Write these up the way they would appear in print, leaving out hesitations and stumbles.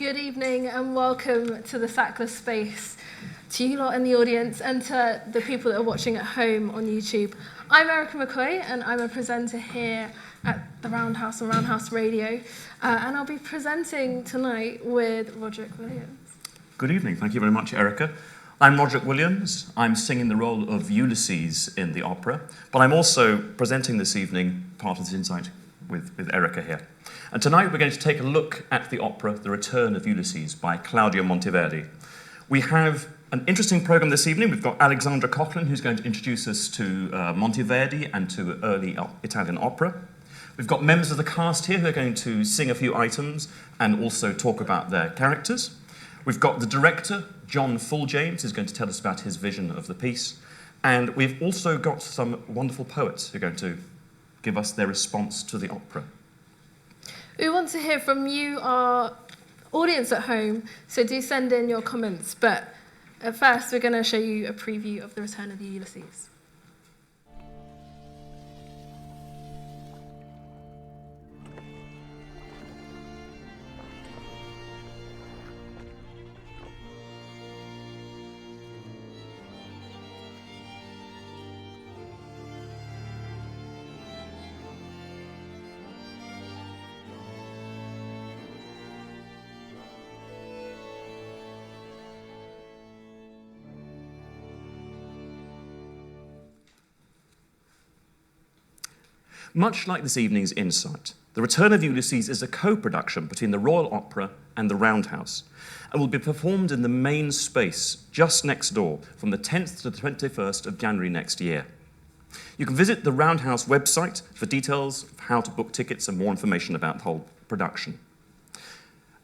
Good evening and welcome to the Sackless Space, to you lot in the audience and to the people that are watching at home on YouTube. I'm Erica McCoy and I'm a presenter here at the Roundhouse and Roundhouse Radio, and I'll be presenting tonight with Roderick Williams. Good evening, thank you very much, Erica. I'm Roderick Williams. I'm singing the role of Ulysses in the opera, but I'm also presenting this evening part of this insight with Erica here. And tonight we're going to take a look at the opera The Return of Ulysses by Claudio Monteverdi. We have an interesting programme this evening. We've got Alexandra Coughlin, who's going to introduce us to Monteverdi and to early Italian opera. We've got members of the cast here who are going to sing a few items and also talk about their characters. We've got the director, John Fulljames, who's going to tell us about his vision of the piece. And we've also got some wonderful poets who are going to give us their response to the opera. We want to hear from you, our audience at home, so do send in your comments. But at first, we're going to show you a preview of The Return of the Ulysses. Much like this evening's Insight, The Return of Ulysses is a co-production between the Royal Opera and the Roundhouse and will be performed in the main space just next door from the 10th to the 21st of January next year. You can visit the Roundhouse website for details of how to book tickets and more information about the whole production.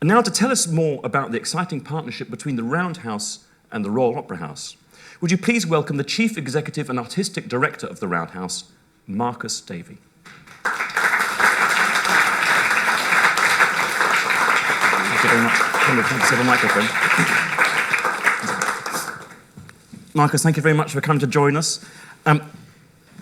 And now to tell us more about the exciting partnership between the Roundhouse and the Royal Opera House, would you please welcome the Chief Executive and Artistic Director of the Roundhouse, Marcus Davey. Thank you very much. Can we have a microphone? Marcus, thank you very much for coming to join us. I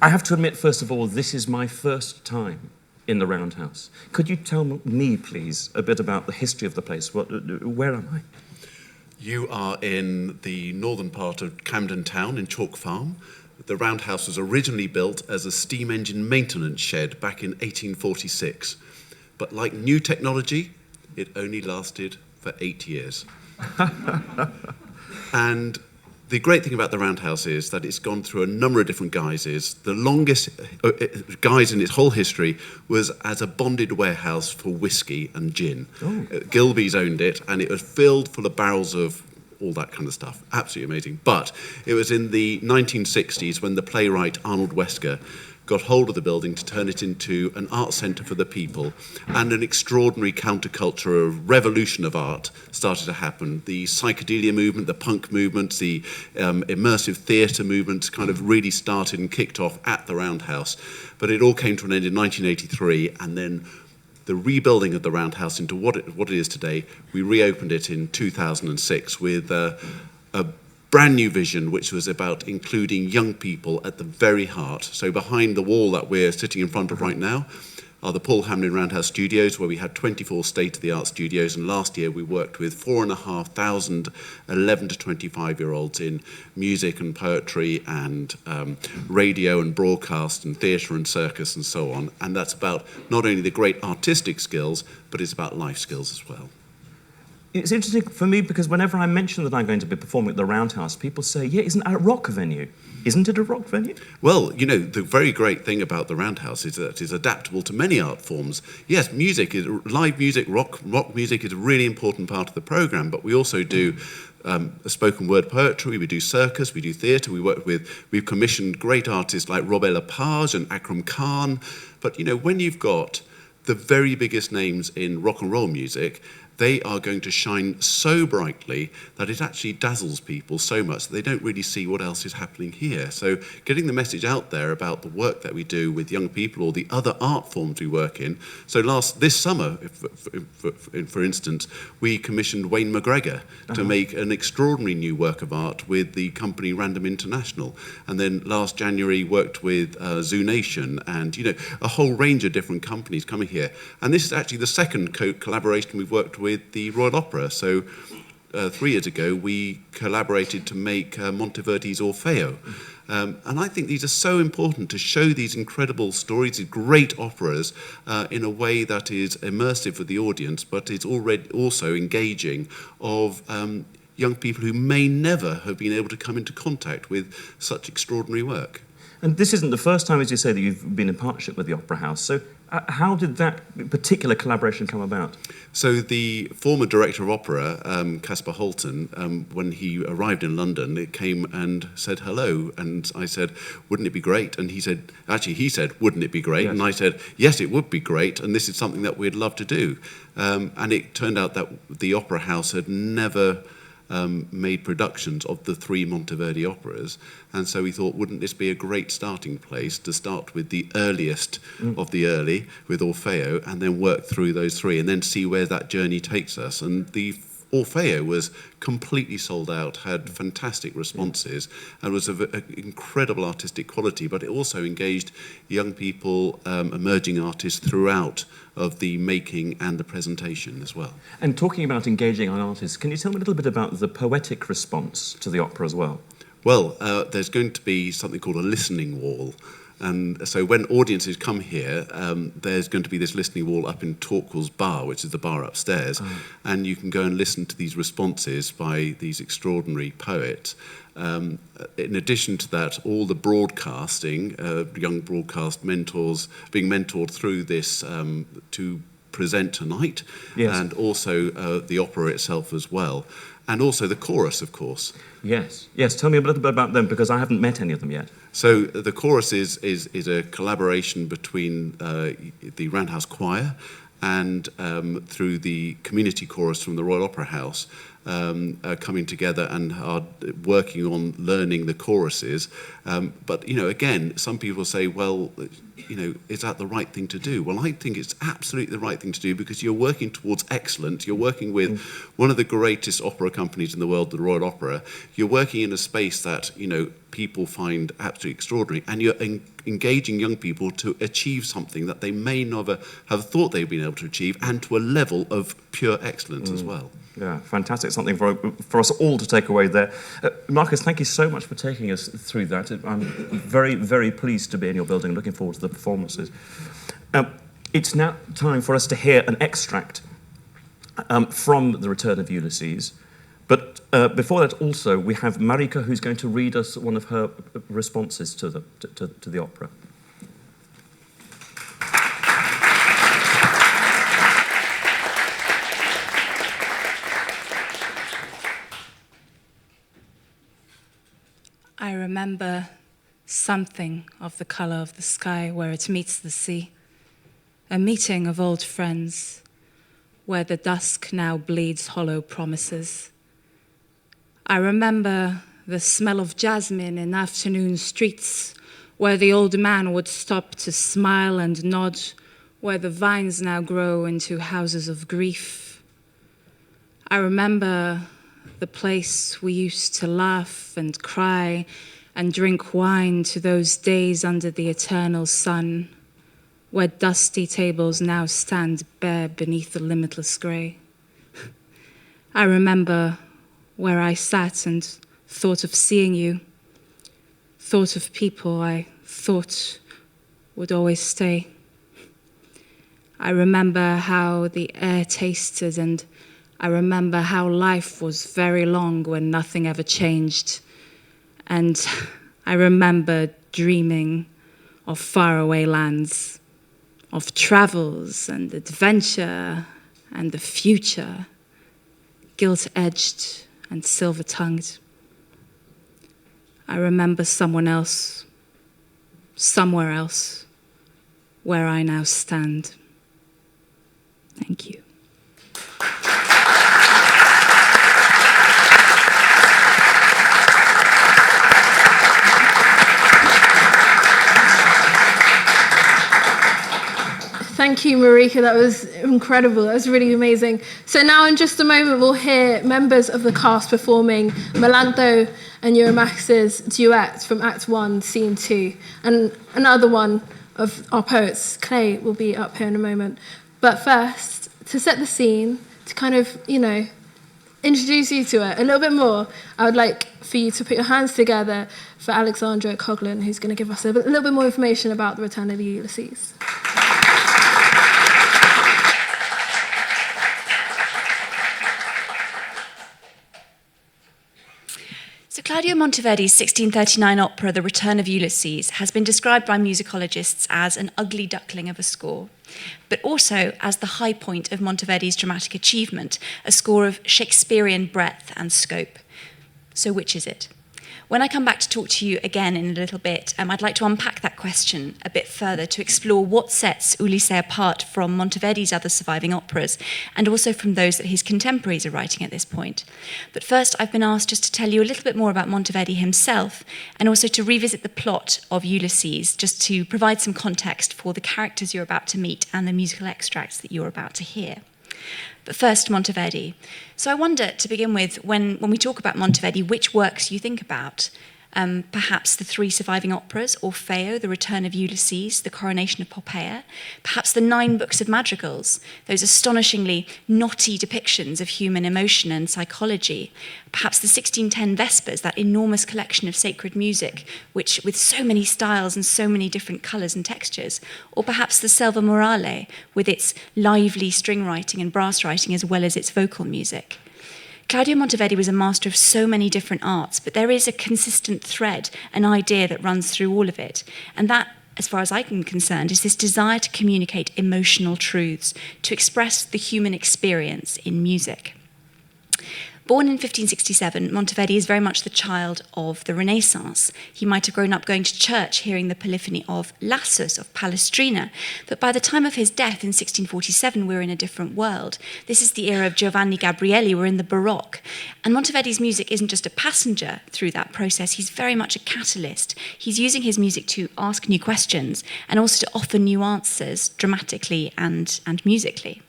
have to admit, first of all, this is my first time in the Roundhouse. Could you tell me, please, a bit about the history of the place? Where am I? You are in the northern part of Camden Town in Chalk Farm. The Roundhouse was originally built as a steam engine maintenance shed back in 1846. But like new technology, it only lasted for 8 years. And the great thing about the Roundhouse is that it's gone through a number of different guises. The longest guise in its whole history was as a bonded warehouse for whiskey and gin. Oh. Gilbey's owned it, and it was filled full of barrels of all that kind of stuff. Absolutely amazing. But it was in the 1960s when the playwright Arnold Wesker got hold of the building to turn it into an art centre for the people, and an extraordinary counterculture, a revolution of art started to happen. The psychedelia movement, the punk movement, the immersive theatre movement kind of really started and kicked off at the Roundhouse. But it all came to an end in 1983, and then the rebuilding of the Roundhouse into what it is today, we reopened it in 2006 with a brand new vision, which was about including young people at the very heart. So behind the wall that we're sitting in front of right now are the Paul Hamlin Roundhouse Studios, where we had 24 state-of-the-art studios, and last year we worked with 4,500 11 to 25-year-olds in music and poetry and radio and broadcast and theatre and circus and so on. And that's about not only the great artistic skills, but it's about life skills as well. It's interesting for me because whenever I mention that I'm going to be performing at the Roundhouse, people say, yeah, isn't that a rock venue? Isn't it a rock venue? Well, you know, the very great thing about the Roundhouse is that it's adaptable to many art forms. Yes, music, live music, rock music is a really important part of the programme, but we also do spoken word poetry, we do circus, we do theatre, we've commissioned great artists like Robert Lepage and Akram Khan. But, you know, when you've got the very biggest names in rock and roll music, they are going to shine so brightly that it actually dazzles people so much that they don't really see what else is happening here. So getting the message out there about the work that we do with young people or the other art forms we work in. So this summer, for instance, we commissioned Wayne McGregor to make an extraordinary new work of art with the company Random International. And then last January worked with Zoo Nation and, you know, a whole range of different companies coming here. And this is actually the second collaboration we've worked with the Royal Opera. So 3 years ago, we collaborated to make Monteverdi's Orfeo. And I think these are so important to show these incredible stories, these great operas, in a way that is immersive for the audience, but is already also engaging of young people who may never have been able to come into contact with such extraordinary work. And this isn't the first time, as you say, that you've been in partnership with the Opera House. So how did that particular collaboration come about? So the former director of opera, Caspar Holton, when he arrived in London, it came and said hello. And I said, wouldn't it be great? And he said, wouldn't it be great? Yes. And I said, yes, it would be great. And this is something that we'd love to do. And it turned out that the Opera House had never made productions of the 3 Monteverdi operas, and so we thought, wouldn't this be a great starting place to start with the earliest of the early, with Orfeo, and then work through those 3, and then see where that journey takes us. And the Orfeo was completely sold out, had fantastic responses, and was of incredible artistic quality, but it also engaged young people, emerging artists throughout of the making and the presentation as well. And talking about engaging an artist, can you tell me a little bit about the poetic response to the opera as well? Well, there's going to be something called a listening wall. And so when audiences come here, there's going to be this listening wall up in Torquil's bar, which is the bar upstairs, and you can go and listen to these responses by these extraordinary poets. In addition to that, all the broadcasting, young broadcast mentors being mentored through this to present tonight, yes. And also the opera itself as well, and also the chorus, of course. Yes, yes. Tell me a little bit about them, because I haven't met any of them yet. So the chorus is a collaboration between the Roundhouse Choir and through the community chorus from the Royal Opera House, coming together and are working on learning the choruses. But, you know, again, some people say, well, you know, is that the right thing to do? Well, I think it's absolutely the right thing to do, because you're working towards excellence. You're working with one of the greatest opera companies in the world, the Royal Opera. You're working in a space that, you know, people find absolutely extraordinary, and you're engaging young people to achieve something that they may never have thought they'd been able to achieve, and to a level of pure excellence as well. Yeah, fantastic. Something for us all to take away there. Marcus, thank you so much for taking us through that. I'm very, very pleased to be in your building, looking forward to the performances. It's now time for us to hear an extract from The Return of Ulysses. But before that, also, we have Marika, who's going to read us one of her responses to the opera. I remember something of the color of the sky where it meets the sea, a meeting of old friends where the dusk now bleeds hollow promises. I remember the smell of jasmine in afternoon streets where the old man would stop to smile and nod, where the vines now grow into houses of grief. I remember the place we used to laugh and cry and drink wine to those days under the eternal sun, where dusty tables now stand bare beneath the limitless grey. I remember where I sat and thought of seeing you, thought of people I thought would always stay. I remember how the air tasted, and I remember how life was very long when nothing ever changed. And I remember dreaming of faraway lands, of travels and adventure and the future, gilt-edged and silver-tongued. I remember someone else, somewhere else, where I now stand. Thank you. Thank you, Marika. That was incredible. That was really amazing. So now in just a moment, we'll hear members of the cast performing Melantho and Eurymachus's duet from Act 1, Scene 2. And another one of our poets, Clay, will be up here in a moment. But first, to set the scene, to kind of, introduce you to it a little bit more, I would like for you to put your hands together for Alexandra Coghlan, who's going to give us a little bit more information about the Return of Ulysses. So Claudio Monteverdi's 1639 opera, The Return of Ulysses, has been described by musicologists as an ugly duckling of a score, but also as the high point of Monteverdi's dramatic achievement, a score of Shakespearean breadth and scope. So which is it? When I come back to talk to you again in a little bit, I'd like to unpack that question a bit further to explore what sets Ulysses apart from Monteverdi's other surviving operas, and also from those that his contemporaries are writing at this point. But first, I've been asked just to tell you a little bit more about Monteverdi himself, and also to revisit the plot of Ulysses, just to provide some context for the characters you're about to meet and the musical extracts that you're about to hear. But first, Monteverdi. So I wonder, to begin with, when we talk about Monteverdi, which works you think about? Perhaps the three surviving operas, Orfeo, The Return of Ulysses, The Coronation of Poppea, perhaps the 9 books of madrigals, those astonishingly knotty depictions of human emotion and psychology, perhaps the 1610 Vespers, that enormous collection of sacred music, which with so many styles and so many different colours and textures, or perhaps the Selva Morale, with its lively string writing and brass writing as well as its vocal music. Claudio Monteverdi was a master of so many different arts, but there is a consistent thread, an idea that runs through all of it. And that, as far as I'm concerned, is this desire to communicate emotional truths, to express the human experience in music. Born in 1567, Monteverdi is very much the child of the Renaissance. He might have grown up going to church, hearing the polyphony of Lassus, of Palestrina, but by the time of his death in 1647, we're in a different world. This is the era of Giovanni Gabrieli, we're in the Baroque. And Monteverdi's music isn't just a passenger through that process, he's very much a catalyst. He's using his music to ask new questions and also to offer new answers dramatically and musically.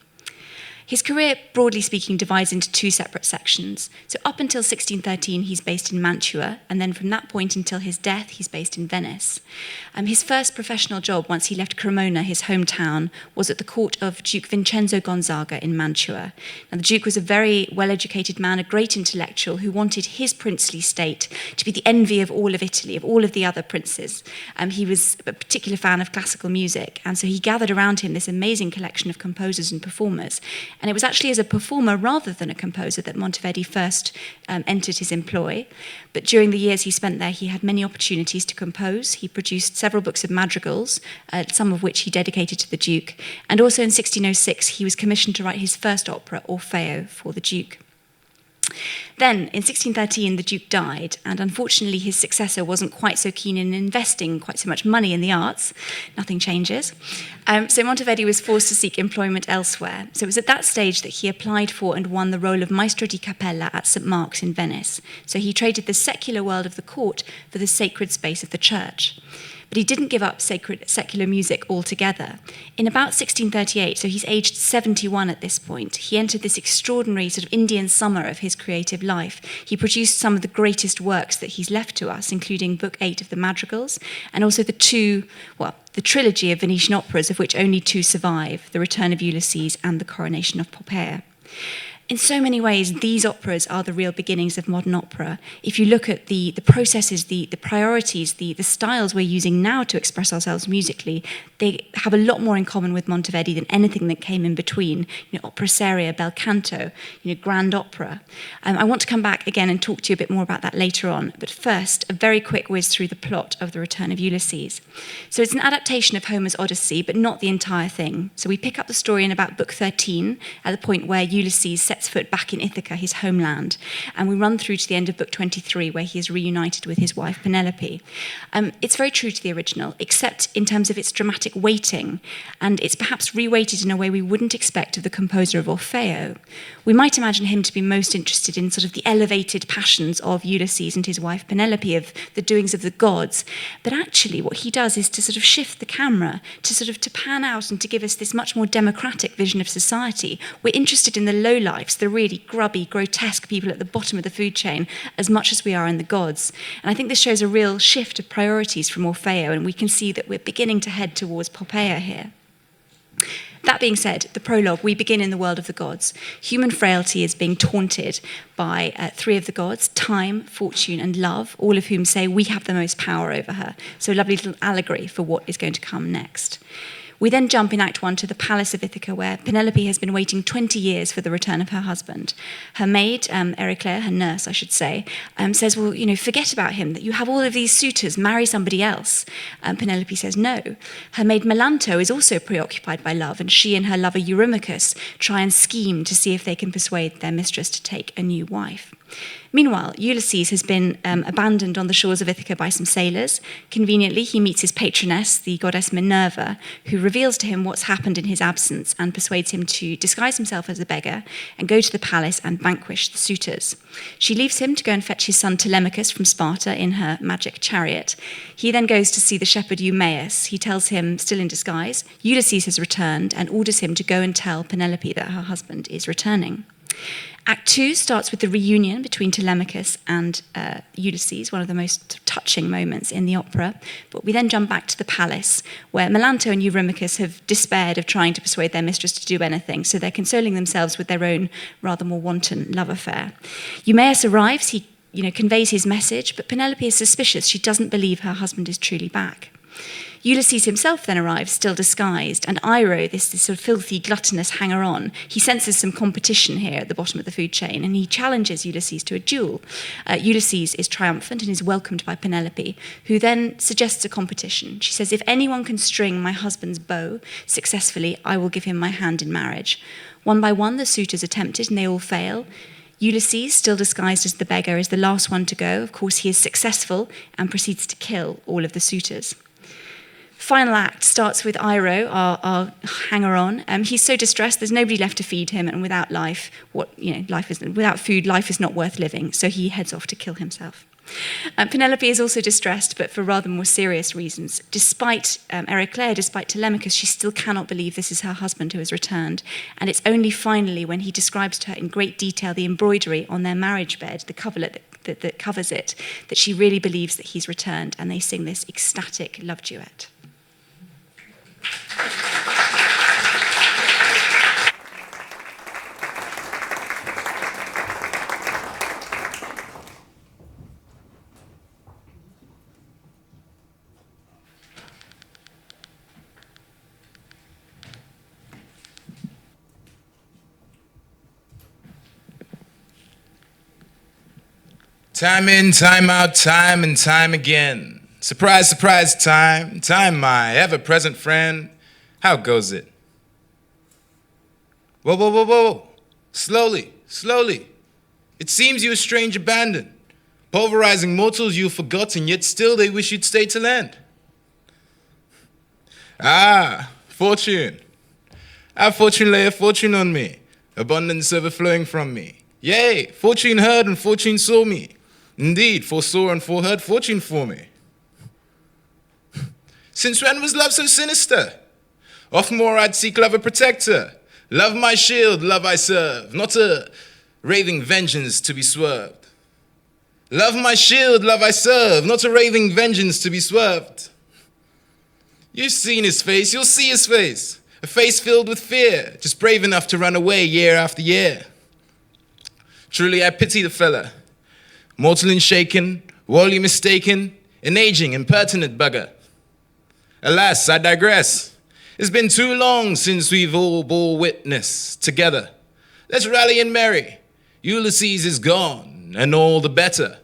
His career, broadly speaking, divides into 2 separate sections. So up until 1613, he's based in Mantua, and then from that point until his death, he's based in Venice. His first professional job, once he left Cremona, his hometown, was at the court of Duke Vincenzo Gonzaga in Mantua. Now, the Duke was a very well-educated man, a great intellectual, who wanted his princely state to be the envy of all of Italy, of all of the other princes. He was a particular fan of classical music, and so he gathered around him this amazing collection of composers and performers. And it was actually as a performer rather than a composer that Monteverdi first entered his employ. But during the years he spent there, he had many opportunities to compose. He produced several books of madrigals, some of which he dedicated to the Duke. And also in 1606, he was commissioned to write his first opera, Orfeo, for the Duke. Then, in 1613, the Duke died, and unfortunately his successor wasn't quite so keen in investing quite so much money in the arts. Nothing changes. So Monteverdi was forced to seek employment elsewhere. So it was at that stage that he applied for and won the role of Maestro di Cappella at St. Mark's in Venice. So he traded the secular world of the court for the sacred space of the church. But he didn't give up secular music altogether. In about 1638, so he's aged 71 at this point, he entered this extraordinary sort of Indian summer of his creative life. He produced some of the greatest works that he's left to us, including Book 8 of the Madrigals, and also the trilogy of Venetian operas, of which only 2 survive, The Return of Ulysses and The Coronation of Poppea. In so many ways, these operas are the real beginnings of modern opera. If you look at the processes, the priorities, the styles we're using now to express ourselves musically, they have a lot more in common with Monteverdi than anything that came in between. Opera seria, bel canto, grand opera. I want to come back again and talk to you a bit more about that later on. But first, a very quick whiz through the plot of The Return of Ulysses. So it's an adaptation of Homer's Odyssey, but not the entire thing. So we pick up the story in about book 13, at the point where Ulysses sets foot back in Ithaca, his homeland, and we run through to the end of book 23, where he is reunited with his wife Penelope. It's very true to the original, except in terms of its dramatic weighting, and it's perhaps reweighted in a way we wouldn't expect of the composer of Orfeo. We might imagine him to be most interested in sort of the elevated passions of Ulysses and his wife Penelope, of the doings of the gods, but actually what he does is to sort of shift the camera, to pan out and to give us this much more democratic vision of society. We're interested in the lowlifes, the really grubby, grotesque people at the bottom of the food chain, as much as we are in the gods. And I think this shows a real shift of priorities from Orfeo, and we can see that we're beginning to head towards Poppea here. That being said, the prologue, we begin in the world of the gods. Human frailty is being taunted by three of the gods, time, fortune, and love, all of whom say we have the most power over her. So a lovely little allegory for what is going to come next. We then jump in Act 1 to the palace of Ithaca, where Penelope has been waiting 20 years for the return of her husband. Her maid, Ericlea, her nurse, I should say, says, well, forget about him, that you have all of these suitors, marry somebody else. Penelope says no. Her maid Melanto is also preoccupied by love, and she and her lover Eurymachus try and scheme to see if they can persuade their mistress to take a new wife. Meanwhile, Ulysses has been abandoned on the shores of Ithaca by some sailors. Conveniently, he meets his patroness, the goddess Minerva, who reveals to him what's happened in his absence and persuades him to disguise himself as a beggar and go to the palace and vanquish the suitors. She leaves him to go and fetch his son Telemachus from Sparta in her magic chariot. He then goes to see the shepherd Eumaeus. He tells him, still in disguise, Ulysses has returned and orders him to go and tell Penelope that her husband is returning. Act 2 starts with the reunion between Telemachus and Ulysses, one of the most touching moments in the opera. But we then jump back to the palace, where Melanto and Eurymachus have despaired of trying to persuade their mistress to do anything, so they're consoling themselves with their own rather more wanton love affair. Eumaeus arrives, he conveys his message, but Penelope is suspicious. She doesn't believe her husband is truly back. Ulysses himself then arrives, still disguised, and Iro, this sort of filthy, gluttonous hanger-on, he senses some competition here at the bottom of the food chain, and he challenges Ulysses to a duel. Ulysses is triumphant and is welcomed by Penelope, who then suggests a competition. She says, if anyone can string my husband's bow successfully, I will give him my hand in marriage. One by one, the suitors are tempted, and they all fail. Ulysses, still disguised as the beggar, is the last one to go. Of course, he is successful and proceeds to kill all of the suitors. Final act starts with Iro, our hanger-on. He's so distressed, there's nobody left to feed him, and without without food, life is not worth living. So he heads off to kill himself. Penelope is also distressed, but for rather more serious reasons. Despite Ericlea, despite Telemachus, she still cannot believe this is her husband who has returned. And it's only finally when he describes to her in great detail the embroidery on their marriage bed, the coverlet that covers it, that she really believes that he's returned, and they sing this ecstatic love duet. Time in, time out, time and time again. Surprise, surprise, time, my ever-present friend. How goes it? Whoa, whoa, whoa, whoa. Slowly, slowly. It seems you a strange abandoned. Pulverizing mortals you've forgotten, yet still they wish you'd stay to land. Ah, fortune. Our fortune lay a fortune on me, abundance overflowing from me. Yea, fortune heard and fortune saw me. Indeed, foresaw and foreheard fortune for me. Since when was love so sinister? Oft more I'd seek love a protector. Love my shield, love I serve, not a raving vengeance to be swerved. Love my shield, love I serve, not a raving vengeance to be swerved. You've seen his face, you'll see his face. A face filled with fear, just brave enough to run away year after year. Truly I pity the fella. Mortal and shaken, wholly mistaken, an aging, impertinent bugger. Alas, I digress. It's been too long since we've all bore witness together. Let's rally and merry. Ulysses is gone, and all the better.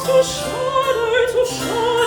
To shudder,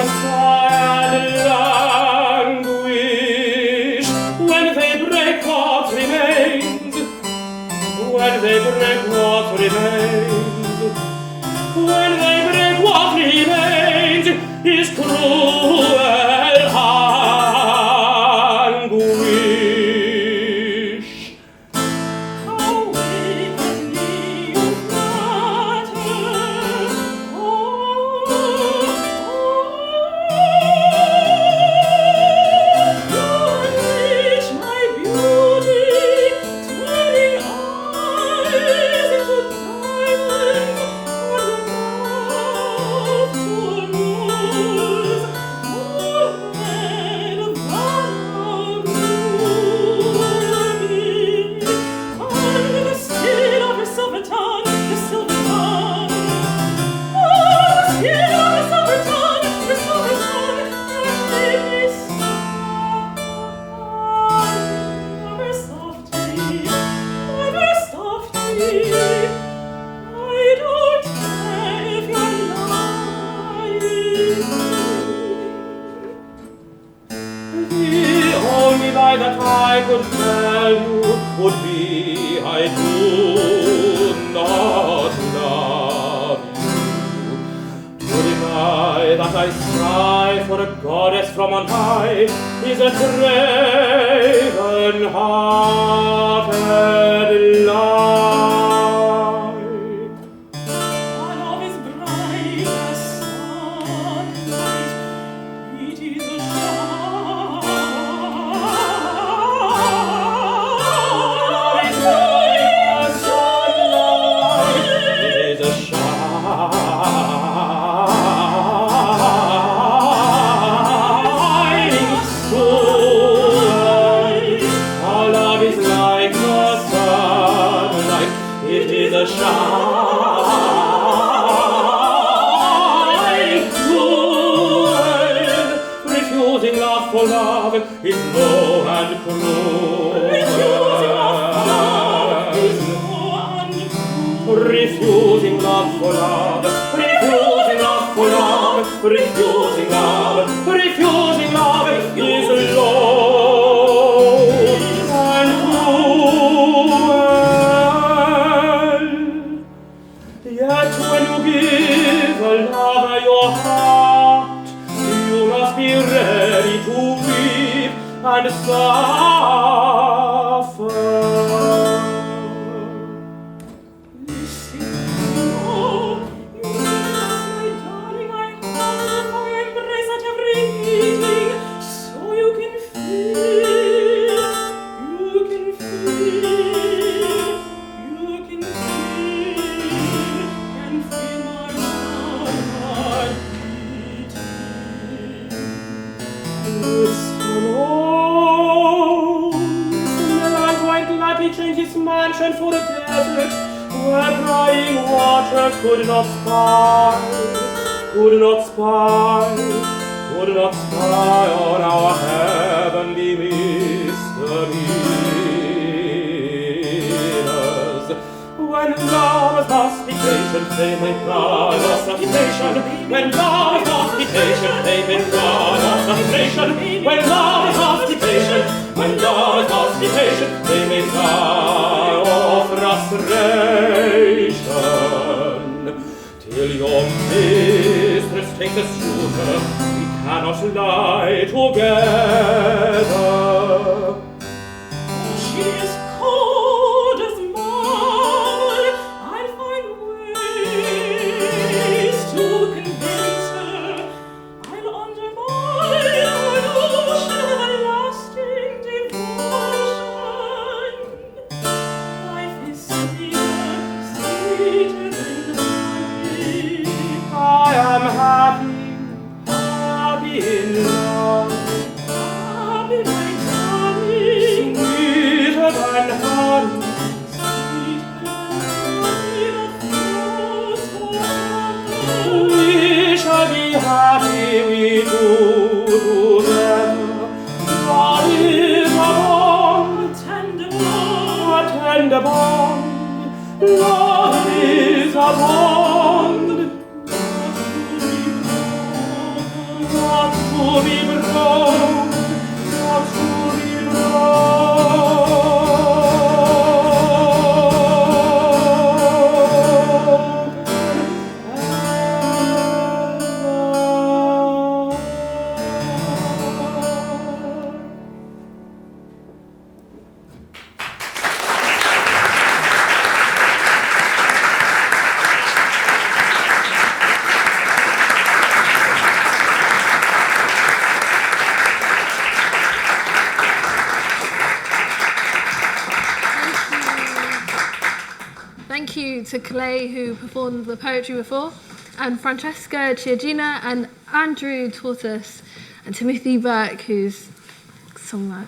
sigh and languish when they break what remains, when they break what remains, when they break what remains is cruel anguish. How wickedly you flatter, you enrich my beauty, turning eyes into diamonds, and the mouth to a rose, more red than a ruby. Under the skin of her silver tongue, the silver tongue. Under the skin of her silver tongue, the silver tongue, and made me soft, ever softly, ever softly. I don't care if you're lying. The only lie that I could tell you would be I do not love you. To deny that I strive for a goddess from on high is a craven-hearted lie. My love is bright as sunlight. It is a shining sunlight. Our love is like the sunlight. It is a shining sunlight. Refusing love for love is low and cruel. Refusing love for love is low and cruel. Refusing love for love, refusing love for love, refusing love, refusing love is low and cruel. Yet when you give a lover your heart, you must be ready to weep and suffer. Listen, oh, you embrace my darling, I hunger for your embrace at every meeting, so you can feel, you can feel, you can feel, and feel my heart beating. Listen, oh, the land might gladly change its mansion for a desert, where crying water could not spy, could not spy, could not spy on our heavenly misdemeanors. When lovers must be patient, they may God of supplication. When lovers must be patient, they may God of supplication. When lovers must be patient, when lovers must be patient, they may die of frustration. Till your mistress takes a suitor, we cannot lie together. She is cold as marble. I'll find ways to convince her. I'll undermine her notion with a lasting devotion. Life is sweeter, sweeter than honey. I am happy, happy in love. Happy, my darling. Sweeter than honey. Sweeter than honey that flows forever. We shall be happy, we two together. Love is a bond, a tender bond. Love is a bond. you to Clay, who performed the poetry before, and Francesca Chiagina and Andrew Tortoise, and Timothy Burke, who's sung that,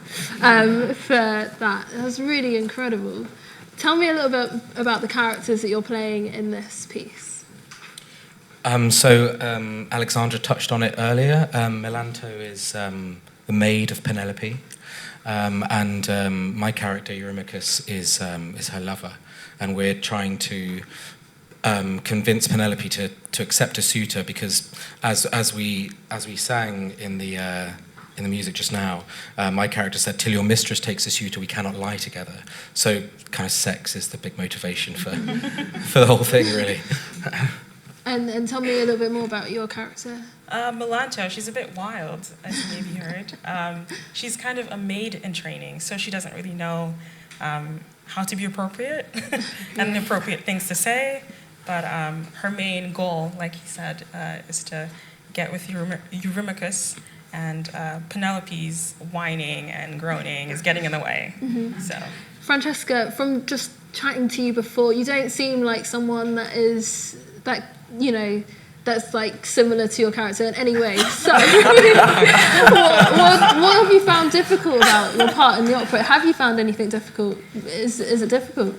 for that. That was really incredible. Tell me a little bit about the characters that you're playing in this piece. Alexandra touched on it earlier. Melanto is the maid of Penelope, and my character Eurymachus is her lover, and we're trying to convince Penelope to accept a suitor, because as we sang in the music just now, my character said, "Till your mistress takes a suitor, we cannot lie together." So kind of sex is the big motivation for for the whole thing, really. And tell me a little bit more about your character. Melanto, she's a bit wild, as you maybe heard. She's kind of a maid in training, so she doesn't really know how to be appropriate and the appropriate things to say. But her main goal, like he said, is to get with Eurymachus, and Penelope's whining and groaning is getting in the way. Mm-hmm. So, Francesca, from just chatting to you before, you don't seem like someone that's like similar to your character in any way. So, what have you found difficult about your part in the opera? Have you found anything difficult? Is it difficult?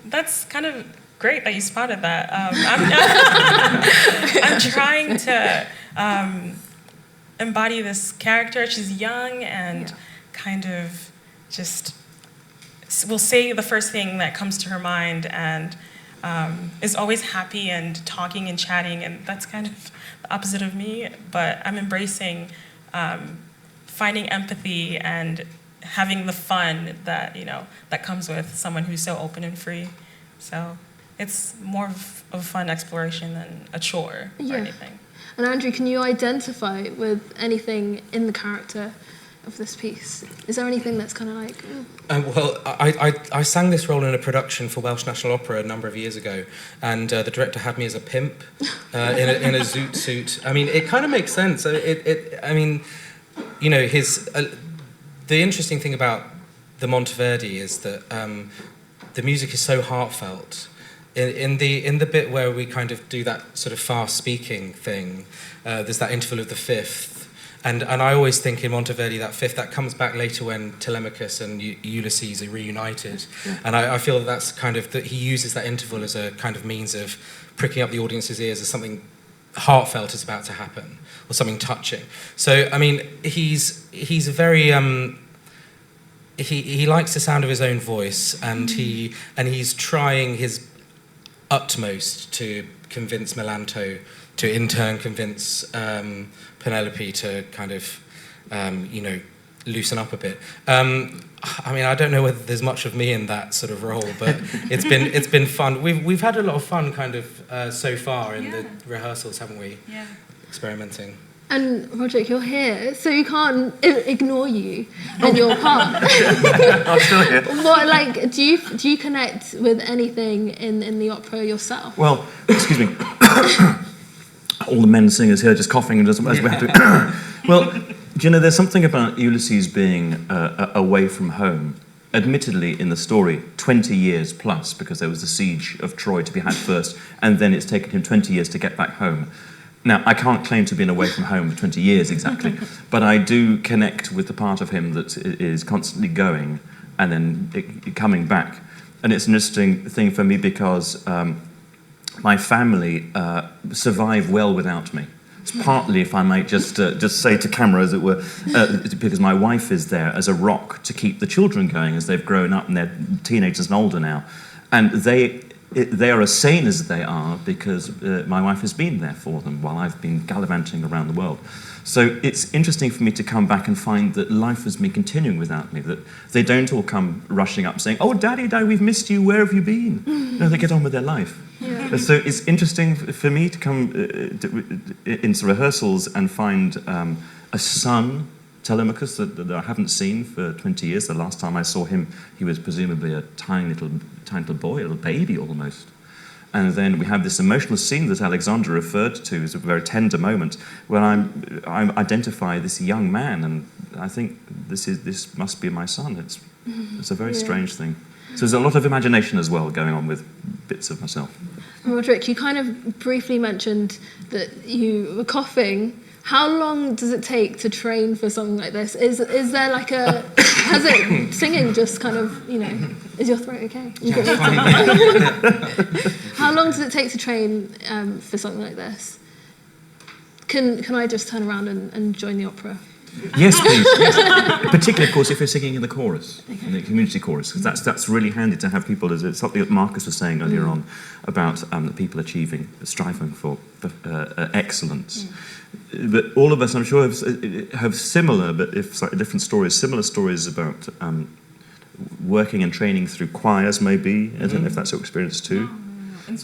That's kind of great that you spotted that. I'm trying to embody this character. She's young and kind of just will say the first thing that comes to her mind, and is always happy and talking and chatting, and that's kind of the opposite of me. But I'm embracing finding empathy and having the fun that comes with someone who's so open and free. So it's more of a fun exploration than a chore or anything. And Andrew, can you identify with anything in the character of this piece? Is there anything that's kind of like... Well, I sang this role in a production for Welsh National Opera a number of years ago, and the director had me as a pimp in a zoot suit. I mean, it kind of makes sense. The interesting thing about the Monteverdi is that the music is so heartfelt. In the bit where we kind of do that sort of fast speaking thing, there's that interval of the fifth, and I always think in Monteverdi that fifth that comes back later when Telemachus and Ulysses are reunited, and I feel that's kind of that he uses that interval as a kind of means of pricking up the audience's ears as something heartfelt is about to happen or something touching. So I mean, he's a very he likes the sound of his own voice, and he's trying his utmost to convince Melanto, to in turn convince Penelope to kind of loosen up a bit. I don't know whether there's much of me in that sort of role, but it's been fun. We've had a lot of fun kind of so far in the rehearsals, haven't we? Yeah. Experimenting. And Roderick, you're here, so you can't ignore you and your part. I'm still here. What, do you connect with anything in the opera yourself? Well, excuse me. All the men singers here just coughing and as we have to. Well, do you know, there's something about Ulysses being away from home. Admittedly, in the story, 20 years plus, because there was the siege of Troy to be had first, and then it's taken him 20 years to get back home. Now, I can't claim to have been away from home for 20 years exactly, but I do connect with the part of him that is constantly going and then coming back. And it's an interesting thing for me because my family survive well without me. It's partly, if I might just say to camera, as it were, because my wife is there as a rock to keep the children going as they've grown up and they're teenagers and older now. And they are as sane as they are because my wife has been there for them while I've been gallivanting around the world. So it's interesting for me to come back and find that life has been continuing without me, that they don't all come rushing up saying, "Oh, Daddy, we've missed you, where have you been?" No, they get on with their life. Yeah. So it's interesting for me to come into rehearsals and find a son, Telemachus, that I haven't seen for 20 years. The last time I saw him, he was presumably a tiny little boy, a little baby almost. And then we have this emotional scene that Alexandra referred to as a very tender moment when I identify this young man, and I think this must be my son. It's a very strange thing. So there's a lot of imagination as well going on with bits of myself. Roderick, you kind of briefly mentioned that you were coughing. How long does it take to train for something like this? Is there like a... Has it... Singing just kind of, you know... Is your throat okay? How long does it take to train for something like this? Can I just turn around and join the opera? Yes, please. Yes. Particularly, of course, if you're singing in the chorus, in the community chorus, because that's really handy to have people, as it's something that Marcus was saying earlier on about the people striving for excellence. But all of us, I'm sure, have similar, but if slightly different stories, similar stories about working and training through choirs, maybe. I don't know if that's your experience too. No.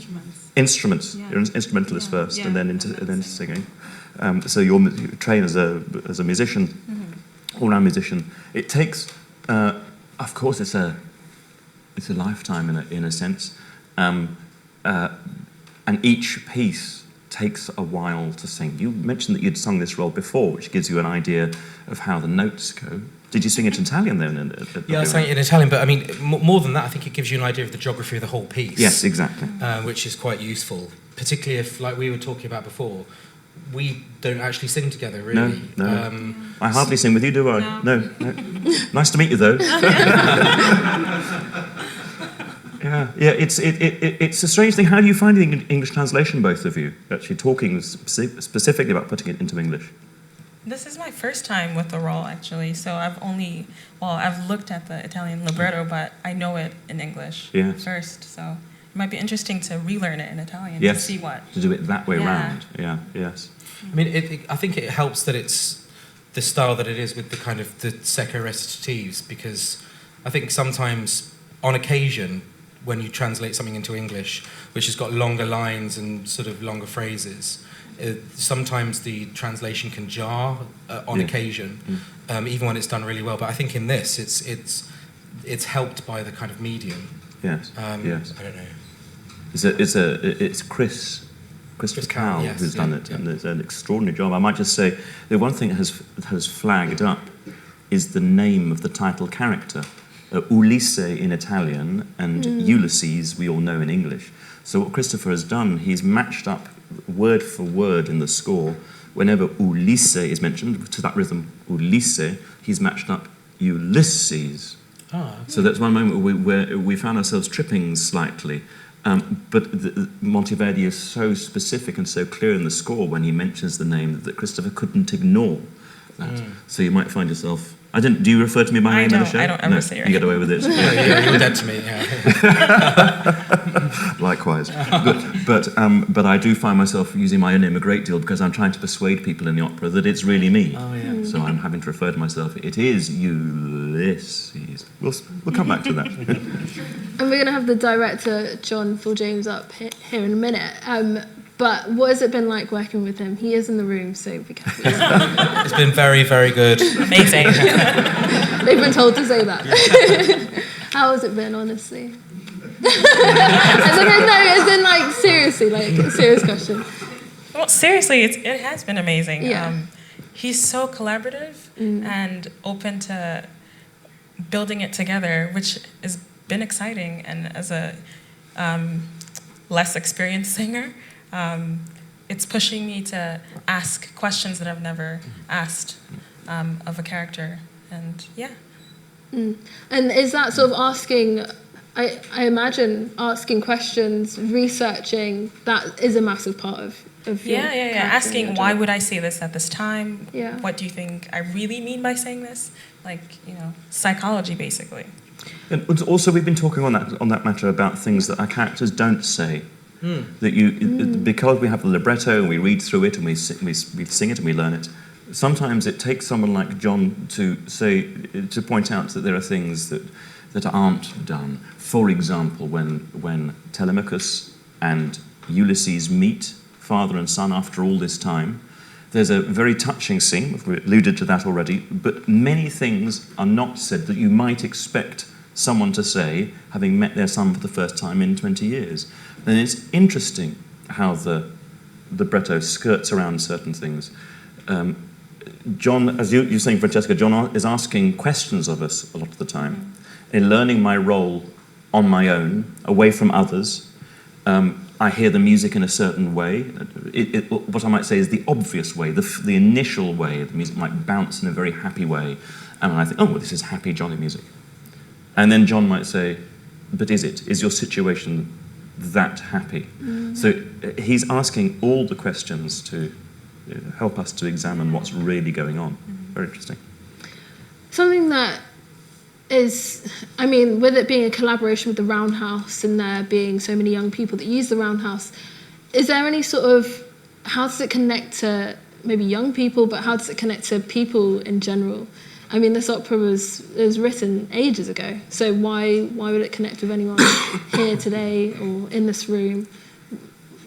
Instruments. Yeah. You're an instrumentalist first, and then into singing. So you train as a musician, all-round musician. It takes, of course, it's a lifetime in a sense, and each piece takes a while to sing. You mentioned that you'd sung this role before, which gives you an idea of how the notes go. Did you sing it in Italian then? Yeah, I sang it in Italian, but I mean, more than that, I think it gives you an idea of the geography of the whole piece. Yes, exactly. Which is quite useful, particularly if, like we were talking about before, we don't actually sing together, really. No. I hardly sing with you, do I? No. Nice to meet you, though. Yeah. It's a strange thing. How do you find the English translation, both of you, actually talking specifically about putting it into English? This is my first time with the role, actually. So I've looked at the Italian libretto, but I know it in English first. So it might be interesting to relearn it in Italian to see what. To do it that way round. Yeah, yes. I mean, I think it helps that it's the style that it is with the kind of the secco recitatives, because I think sometimes, on occasion, when you translate something into English, which has got longer lines and sort of longer phrases, sometimes the translation can jar on occasion, even when it's done really well. But I think in this, it's helped by the kind of medium. Yes. Yes. I don't know. It's Christopher Cowell who's done it, and it's an extraordinary job. I might just say the one thing that has flagged up is the name of the title character. Ulisse in Italian and Ulysses we all know in English. So what Christopher has done, he's matched up word for word in the score. Whenever Ulisse is mentioned, to that rhythm, Ulisse, he's matched up Ulysses. So that's one moment where we found ourselves tripping slightly. But Monteverdi is so specific and so clear in the score when he mentions the name that Christopher couldn't ignore that. So you might find yourself... do you refer to me by name in the show? I don't ever say your name. You get away with it. You're dead to me, Likewise. But I do find myself using my own name a great deal because I'm trying to persuade people in the opera that it's really me. So I'm having to refer to myself. It is Ulysses. We'll come back to that. And we're going to have the director, John Fulljames, up here in a minute. But what has it been like working with him? He is in the room, so be careful. It's been very, very good. Amazing. They've been told to say that. How has it been, honestly? As in, like, seriously, like, a serious question. Well, seriously, it has been amazing. Yeah. He's so collaborative and open to building it together, which has been exciting. And as a less experienced singer, it's pushing me to ask questions that I've never asked of a character, and And is that sort of asking, I imagine asking questions, researching, that is a massive part of your asking why would I say this at this time? Yeah. What do you think I really mean by saying this? Like, psychology, basically. And also, we've been talking on that matter about things that our characters don't say. That because we have the libretto and we read through it and we sing it and we learn it, sometimes it takes someone like John to point out that there are things that aren't done. For example, when Telemachus and Ulysses meet, father and son, after all this time, there's a very touching scene. We've alluded to that already, but many things are not said that you might expect someone to say, having met their son for the first time in 20 years. And it's interesting how the libretto skirts around certain things. John, as you're saying, Francesca, John is asking questions of us a lot of the time. In learning my role on my own, away from others. I hear the music in a certain way. What I might say is the obvious way, the initial way. The music might bounce in a very happy way, and I think, oh, well, this is happy, jolly music. And then John might say, but is it? Is your situation that happy? Mm-hmm. So he's asking all the questions to help us to examine what's really going on. Mm-hmm. Very interesting. Something that is, I mean, with it being a collaboration with the Roundhouse and there being so many young people that use the Roundhouse, is there any sort of, how does it connect to maybe young people, but how does it connect to people in general? I mean, this opera was written ages ago, so why would it connect with anyone here today or in this room?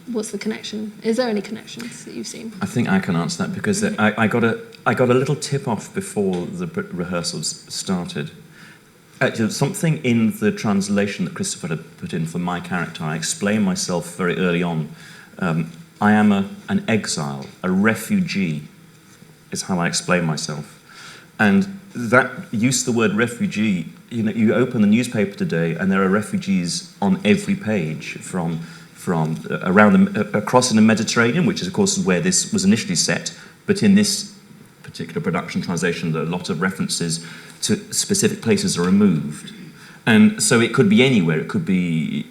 What's the connection? Is there any connections that you've seen? I think I can answer that because I got a little tip off before the rehearsals started. Actually, something in the translation that Christopher had put in for my character, I explained myself very early on. I am an exile, a refugee, is how I explain myself. And that use the word refugee, you know, you open the newspaper today and there are refugees on every page from around across in the Mediterranean, which is of course where this was initially set, but in this particular production translation, a lot of references to specific places are removed. And so it could be anywhere, it could be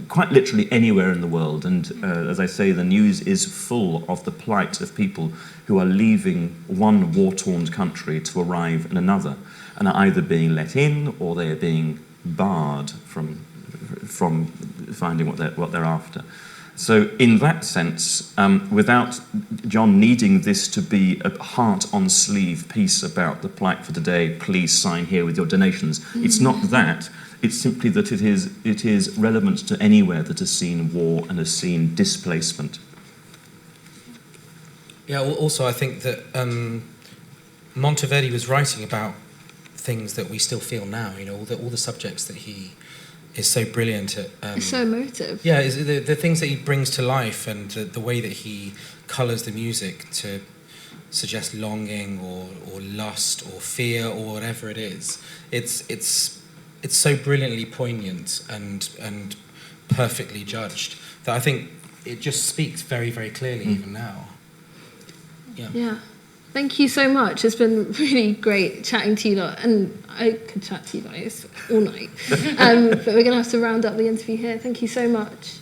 quite literally anywhere in the world. And as I say, the news is full of the plight of people who are leaving one war-torn country to arrive in another, and are either being let in or they are being barred from finding what they're after. So in that sense, without John needing this to be a heart-on-sleeve piece about the plight for today, please sign here with your donations, it's not that. It's simply that it is relevant to anywhere that has seen war and has seen displacement. Yeah, also I think that Monteverdi was writing about things that we still feel now, you know, all the subjects that he is so brilliant at. It's so emotive. Yeah, the things that he brings to life and the way that he colours the music to suggest longing or lust or fear or whatever it is. It's so brilliantly poignant and perfectly judged that I think it just speaks very, very clearly even now. Yeah. Thank you so much. It's been really great chatting to you lot, and I could chat to you guys all night. But we're going to have to round up the interview here. Thank you so much.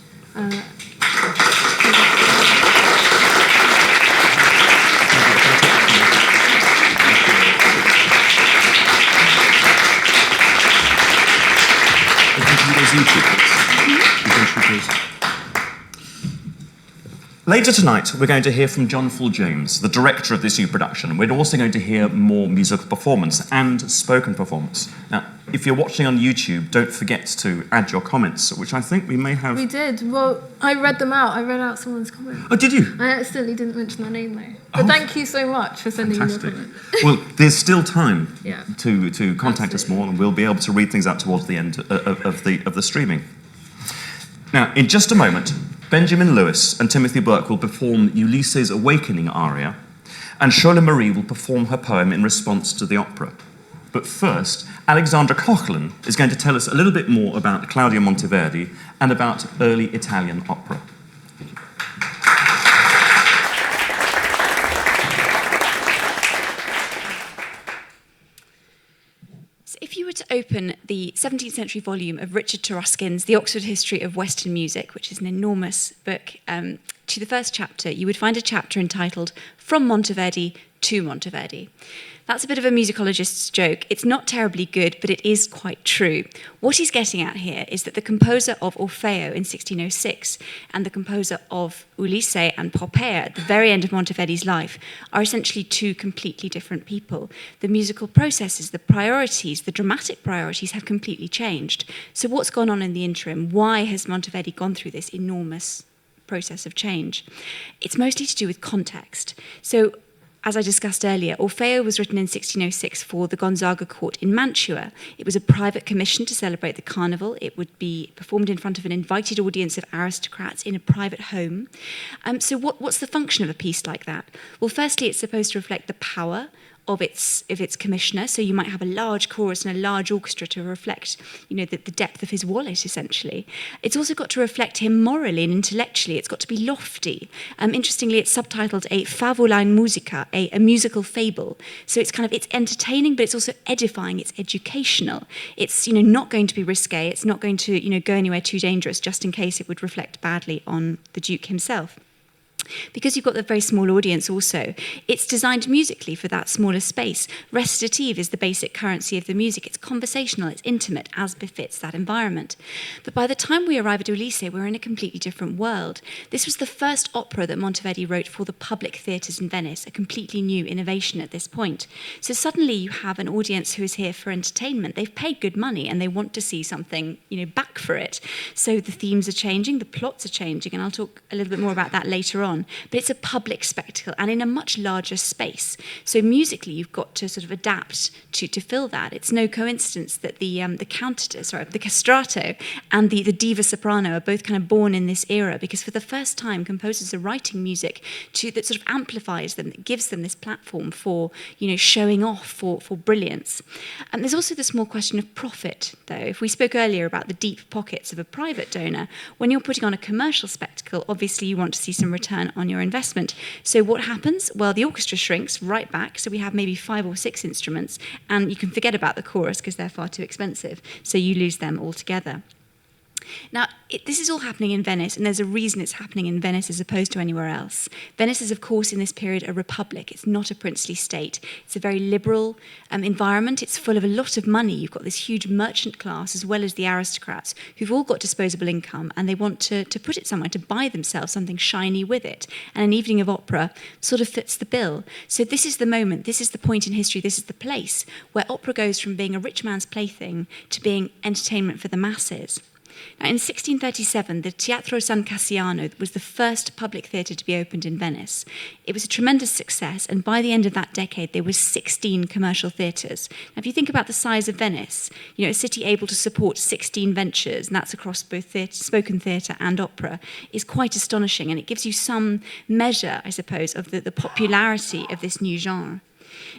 Later tonight, we're going to hear from John Fulljames, the director of this new production. We're also going to hear more musical performance and spoken performance. Now, if you're watching on YouTube, don't forget to add your comments, which I think we may have... We did. Well, I read them out. I read out someone's comment. Oh, did you? I accidentally didn't mention their name, though. But thank you so much for sending me your comment. Well, there's still time to contact us more, and we'll be able to read things out towards the end of the streaming. Now, in just a moment, Benjamin Lewis and Timothy Burke will perform Ulysses' Awakening aria, and Shola Marie will perform her poem in response to the opera. But first, Alexandra Coughlin is going to tell us a little bit more about Claudio Monteverdi and about early Italian opera. If you were to open the 17th century volume of Richard Taruskin's The Oxford History of Western Music, which is an enormous book, to the first chapter, you would find a chapter entitled From Monteverdi to Monteverdi. That's a bit of a musicologist's joke. It's not terribly good, but it is quite true. What he's getting at here is that the composer of Orfeo in 1606 and the composer of Ulysses and Poppea at the very end of Monteverdi's life are essentially two completely different people. The musical processes, the priorities, the dramatic priorities have completely changed. So what's gone on in the interim? Why has Monteverdi gone through this enormous process of change? It's mostly to do with context. So, as I discussed earlier, Orfeo was written in 1606 for the Gonzaga court in Mantua. It was a private commission to celebrate the carnival. It would be performed in front of an invited audience of aristocrats in a private home. So what's the function of a piece like that? Well, firstly, it's supposed to reflect the power of its commissioner. So you might have a large chorus and a large orchestra to reflect, the depth of his wallet, essentially. It's also got to reflect him morally and intellectually. It's got to be lofty. Interestingly, it's subtitled a favola in musica, a musical fable. So it's entertaining, but it's also edifying. It's educational. It's not going to be risque. It's not going to go anywhere too dangerous, just in case it would reflect badly on the Duke himself. Because you've got the very small audience also, it's designed musically for that smaller space. Recitative is the basic currency of the music. It's conversational, it's intimate, as befits that environment. But by the time we arrive at Ulysses, we're in a completely different world. This was the first opera that Monteverdi wrote for the public theatres in Venice, a completely new innovation at this point. So suddenly you have an audience who is here for entertainment. They've paid good money and they want to see something, back for it. So the themes are changing, the plots are changing, and I'll talk a little bit more about that later on. But it's a public spectacle and in a much larger space. So musically, you've got to sort of adapt to fill that. It's no coincidence that the castrato and the diva soprano are both kind of born in this era, because for the first time, composers are writing music that sort of amplifies them, that gives them this platform for showing off for brilliance. And there's also the small question of profit, though. If we spoke earlier about the deep pockets of a private donor, when you're putting on a commercial spectacle, obviously you want to see some return on your investment. So what happens? Well, the orchestra shrinks right back, so we have maybe 5 or 6 instruments, and you can forget about the chorus because they're far too expensive, so you lose them altogether. Now, this is all happening in Venice, and there's a reason it's happening in Venice as opposed to anywhere else. Venice is, of course, in this period, a republic. It's not a princely state. It's a very liberal environment. It's full of a lot of money. You've got this huge merchant class as well as the aristocrats who've all got disposable income, and they want to put it somewhere, to buy themselves something shiny with it. And an evening of opera sort of fits the bill. So this is the moment, this is the point in history, this is the place where opera goes from being a rich man's plaything to being entertainment for the masses. Now, in 1637, the Teatro San Cassiano was the first public theatre to be opened in Venice. It was a tremendous success, and by the end of that decade, there were 16 commercial theatres. Now, if you think about the size of Venice, a city able to support 16 ventures, and that's across both spoken theatre and opera, is quite astonishing, and it gives you some measure, I suppose, of the popularity of this new genre.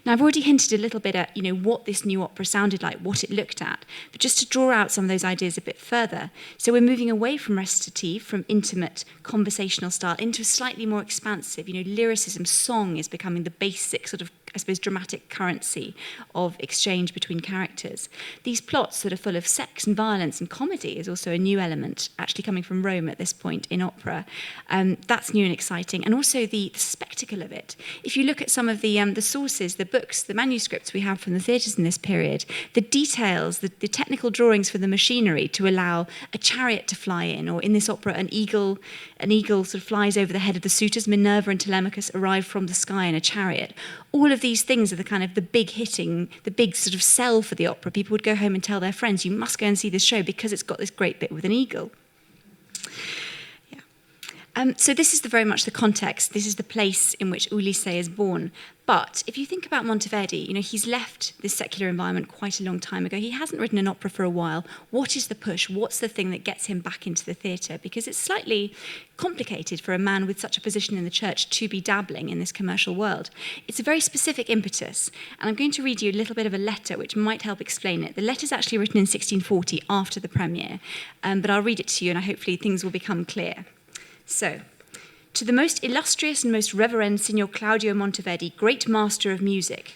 Now, I've already hinted a little bit at, what this new opera sounded like, what it looked at, but just to draw out some of those ideas a bit further. So we're moving away from recitative, from intimate conversational style, into a slightly more expansive, lyricism, song is becoming the basic sort of, I suppose, dramatic currency of exchange between characters. These plots that are full of sex and violence and comedy is also a new element, actually coming from Rome at this point in opera. That's new and exciting. And also the spectacle of it. If you look at some of the sources, the books, the manuscripts we have from the theatres in this period, the details, the technical drawings for the machinery to allow a chariot to fly in, or in this opera, an eagle sort of flies over the head of the suitors. Minerva and Telemachus arrive from the sky in a chariot. All of these things are the big hitting, the big sort of sell for the opera. People would go home and tell their friends, you must go and see this show because it's got this great bit with an eagle. Yeah. So this is very much the context. This is the place in which Ulysses is born. But if you think about Monteverdi, he's left this secular environment quite a long time ago. He hasn't written an opera for a while. What is the push? What's the thing that gets him back into the theatre? Because it's slightly complicated for a man with such a position in the church to be dabbling in this commercial world. It's a very specific impetus. And I'm going to read you a little bit of a letter which might help explain it. The letter's actually written in 1640 after the premiere. But I'll read it to you and hopefully things will become clear. So, to the most illustrious and most reverend Signor Claudio Monteverdi, great master of music,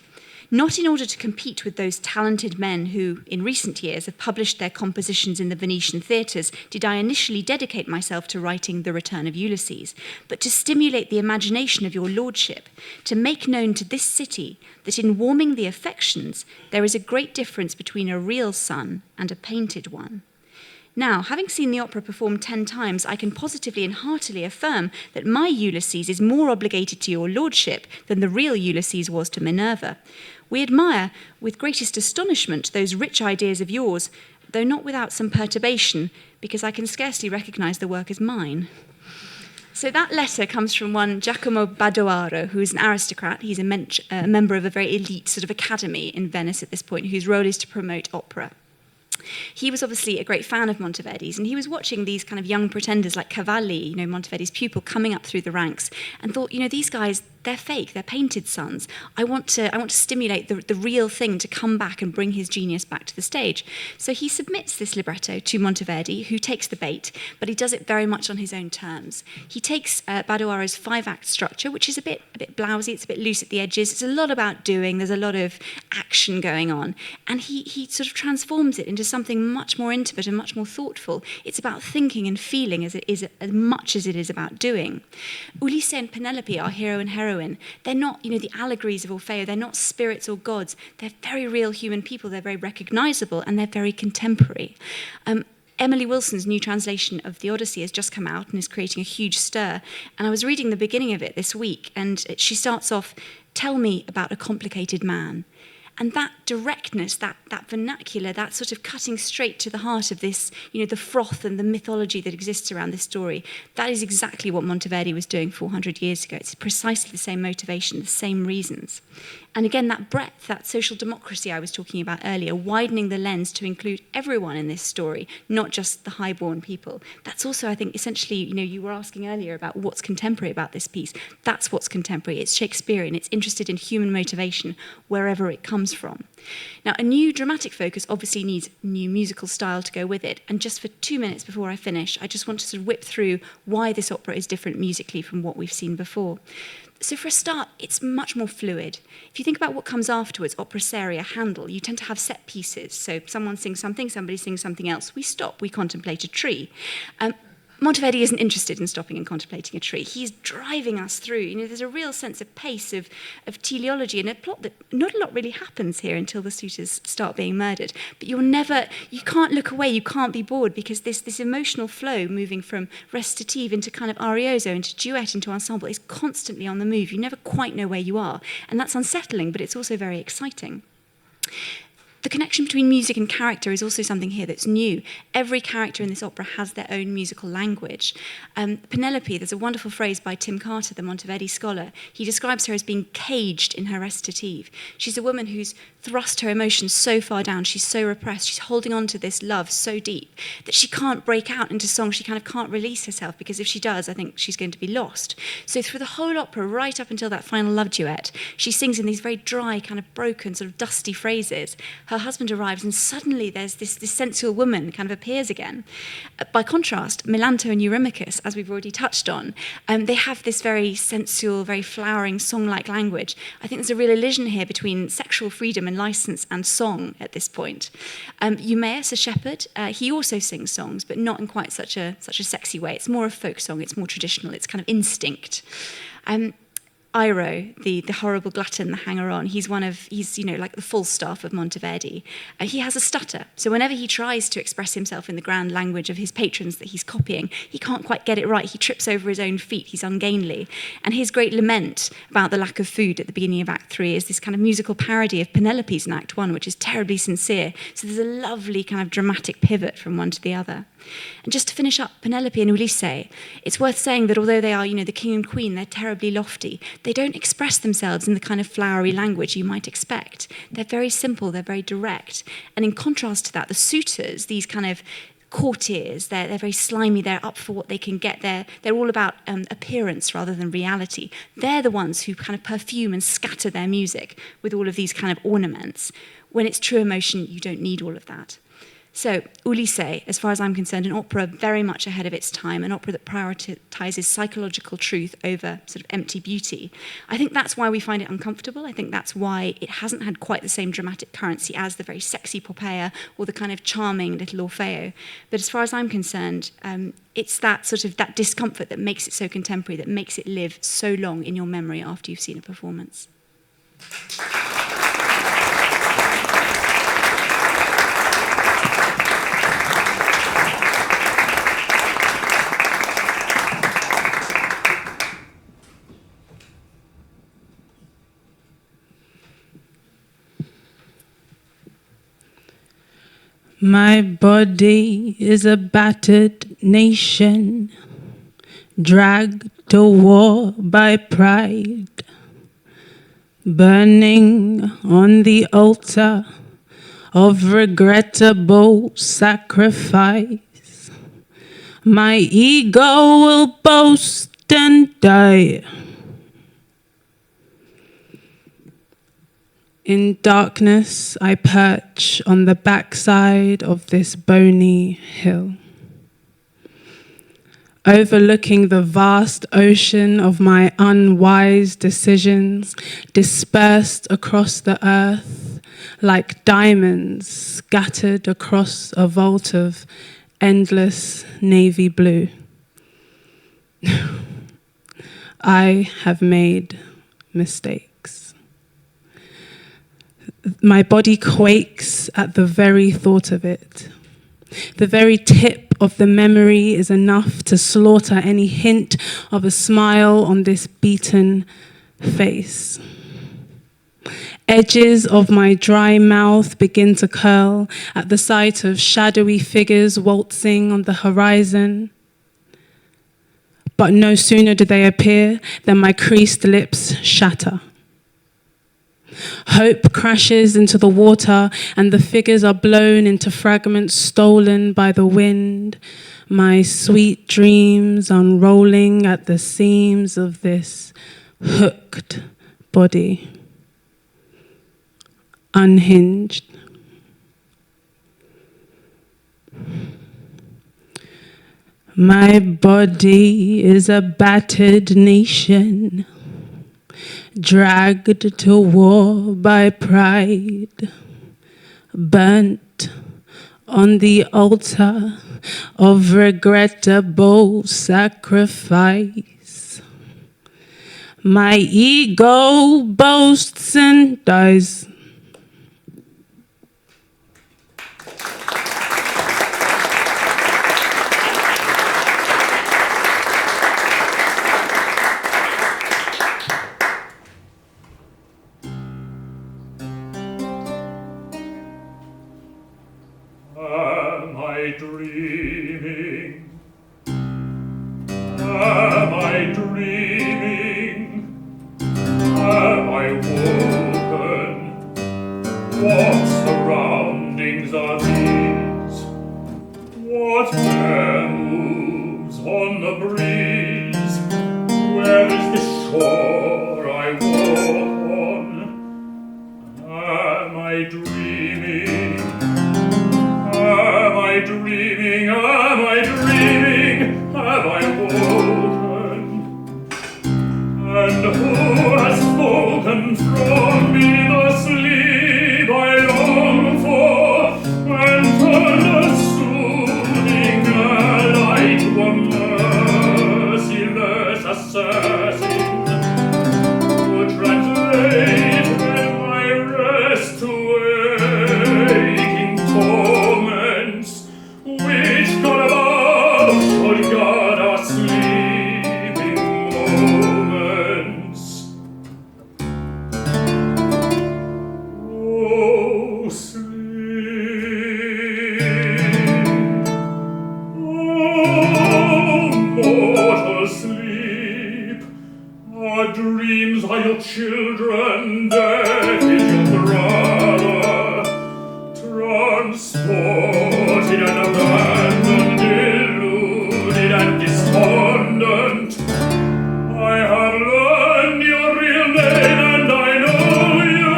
not in order to compete with those talented men who, in recent years, have published their compositions in the Venetian theatres, did I initially dedicate myself to writing The Return of Ulysses, but to stimulate the imagination of your lordship, to make known to this city that in warming the affections, there is a great difference between a real sun and a painted one. Now, having seen the opera performed 10 times, I can positively and heartily affirm that my Ulysses is more obligated to your lordship than the real Ulysses was to Minerva. We admire, with greatest astonishment, those rich ideas of yours, though not without some perturbation, because I can scarcely recognise the work as mine. So that letter comes from one Giacomo Badoaro, who is an aristocrat. He's a member of a very elite sort of academy in Venice at this point, whose role is to promote opera. He was obviously a great fan of Monteverdi's, and he was watching these kind of young pretenders like Cavalli, Monteverdi's pupil, coming up through the ranks, and thought, these guys, they're fake, they're painted sons. I want to stimulate the real thing to come back and bring his genius back to the stage. So he submits this libretto to Monteverdi, who takes the bait, but he does it very much on his own terms. He takes Badoaro's 5-act structure, which is a bit blousy, it's a bit loose at the edges, it's a lot about doing, there's a lot of action going on, and he sort of transforms it into something much more intimate and much more thoughtful. It's about thinking and feeling as much as it is about doing. Ulysses and Penelope, our hero and heroine, they're not, the allegories of Orfeo, they're not spirits or gods, they're very real human people, they're very recognizable, and they're very contemporary. Emily Wilson's new translation of the Odyssey has just come out and is creating a huge stir. And I was reading the beginning of it this week, and she starts off, "Tell me about a complicated man." And that directness, that vernacular, that sort of cutting straight to the heart of this, the froth and the mythology that exists around this story, that is exactly what Monteverdi was doing 400 years ago. It's precisely the same motivation, the same reasons. And again, that breadth, that social democracy I was talking about earlier, widening the lens to include everyone in this story, not just the highborn people. That's also, I think, essentially, you were asking earlier about what's contemporary about this piece. That's what's contemporary. It's Shakespearean. It's interested in human motivation wherever it comes from. Now, a new dramatic focus obviously needs new musical style to go with it. And just for 2 minutes before I finish, I just want to sort of whip through why this opera is different musically from what we've seen before. So for a start, it's much more fluid. If you think about what comes afterwards, opera seria, Handel, you tend to have set pieces. So someone sings something, somebody sings something else. We stop, we contemplate a tree. Monteverdi isn't interested in stopping and contemplating a tree. He's driving us through. There's a real sense of pace, of teleology, and a plot that not a lot really happens here until the suitors start being murdered. But you can't look away, you can't be bored, because this emotional flow moving from recitative into kind of arioso, into duet, into ensemble is constantly on the move. You never quite know where you are. And that's unsettling, but it's also very exciting. The connection between music and character is also something here that's new. Every character in this opera has their own musical language. Penelope, there's a wonderful phrase by Tim Carter, the Monteverdi scholar. He describes her as being caged in her recitative. She's a woman who's thrust her emotions so far down, she's so repressed, she's holding on to this love so deep that she can't break out into song, she kind of can't release herself, because if she does, I think she's going to be lost. So through the whole opera, right up until that final love duet, she sings in these very dry, kind of broken, sort of dusty phrases. Her husband arrives, and suddenly there's this sensual woman kind of appears again. By contrast, Melanto and Eurymachus, as we've already touched on, they have this very sensual, very flowering, song-like language. I think there's a real elision here between sexual freedom and license and song at this point. Eumaeus, a shepherd, he also sings songs, but not in quite such a sexy way. It's more a folk song, it's more traditional, it's kind of instinct. Iro, the horrible glutton, the hanger-on, he's like the full staff of Monteverdi. He has a stutter, so whenever he tries to express himself in the grand language of his patrons that he's copying, he can't quite get it right. He trips over his own feet, he's ungainly. And his great lament about the lack of food at the beginning of Act 3 is this kind of musical parody of Penelope's in Act 1, which is terribly sincere. So there's a lovely kind of dramatic pivot from one to the other. And just to finish up Penelope and Ulysses, it's worth saying that although they are, the king and queen, they're terribly lofty, they don't express themselves in the kind of flowery language you might expect. They're very simple, they're very direct. And in contrast to that, the suitors, these kind of courtiers, they're very slimy, they're up for what they can get, they're all about appearance rather than reality. They're the ones who kind of perfume and scatter their music with all of these kind of ornaments. When it's true emotion, you don't need all of that. So, Ulysses, as far as I'm concerned, an opera very much ahead of its time, an opera that prioritizes psychological truth over sort of empty beauty. I think that's why we find it uncomfortable. I think that's why it hasn't had quite the same dramatic currency as the very sexy Poppea or the kind of charming little Orfeo. But as far as I'm concerned, it's that sort of that discomfort that makes it so contemporary, that makes it live so long in your memory after you've seen a performance. My body is a battered nation, dragged to war by pride, burning on the altar of regrettable sacrifice. My ego will boast and die. In darkness, I perch on the backside of this bony hill, overlooking the vast ocean of my unwise decisions, dispersed across the earth like diamonds scattered across a vault of endless navy blue. I have made mistakes. My body quakes at the very thought of it. The very tip of the memory is enough to slaughter any hint of a smile on this beaten face. Edges of my dry mouth begin to curl at the sight of shadowy figures waltzing on the horizon. But no sooner do they appear than my creased lips shatter. Hope crashes into the water and the figures are blown into fragments stolen by the wind. My sweet dreams unrolling at the seams of this hooked body. Unhinged. My body is a battered nation, dragged to war by pride, burnt on the altar of regrettable sacrifice. My ego boasts and dies. Dreaming? Am I dreaming? Am I woken? What surroundings are these? What air moves on the breeze? Where is the shore I walk on? Am I dreaming? Am I dreaming? Am I dreaming? Have I woken? And who has spoken from me the sleep I long for? And turned a soothing light to a merciless assassin, who translated my rest to waking torments, which God above should guard our sleeping moments. Oh, sleep. Oh, mortal sleep. Our dreams are your children, death is your brother. Transported and abandoned, deluded and despondent, I have learned your real name and I know you,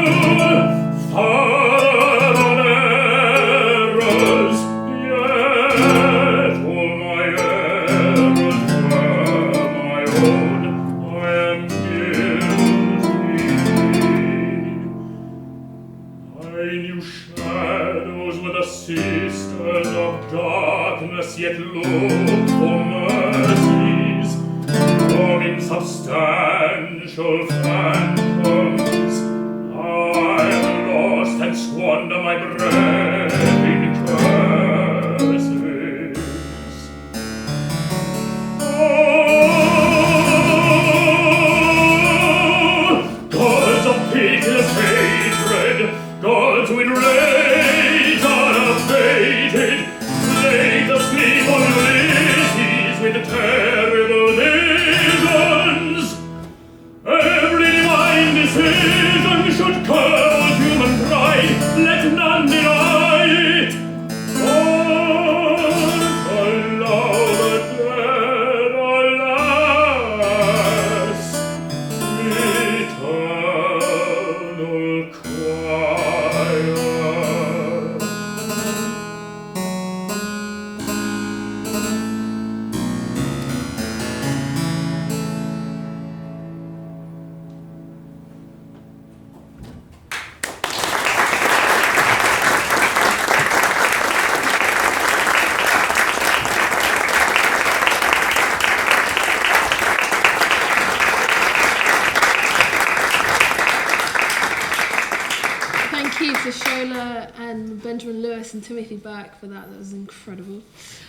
father of errors, yet all my errors were my own. I am guilty. I knew shadows were the sisters of darkness, yet looked for mercies from insubstantial phantoms. I lost and squander my breath in curses. Oh, gods of pitiless hatred, gods who in rage unabated, laid the sleep on Ulysses with terrible visions. Every divine decision should curb human pride, let none deny you to Shola and Benjamin Lewis and Timothy Burke for that. That was incredible.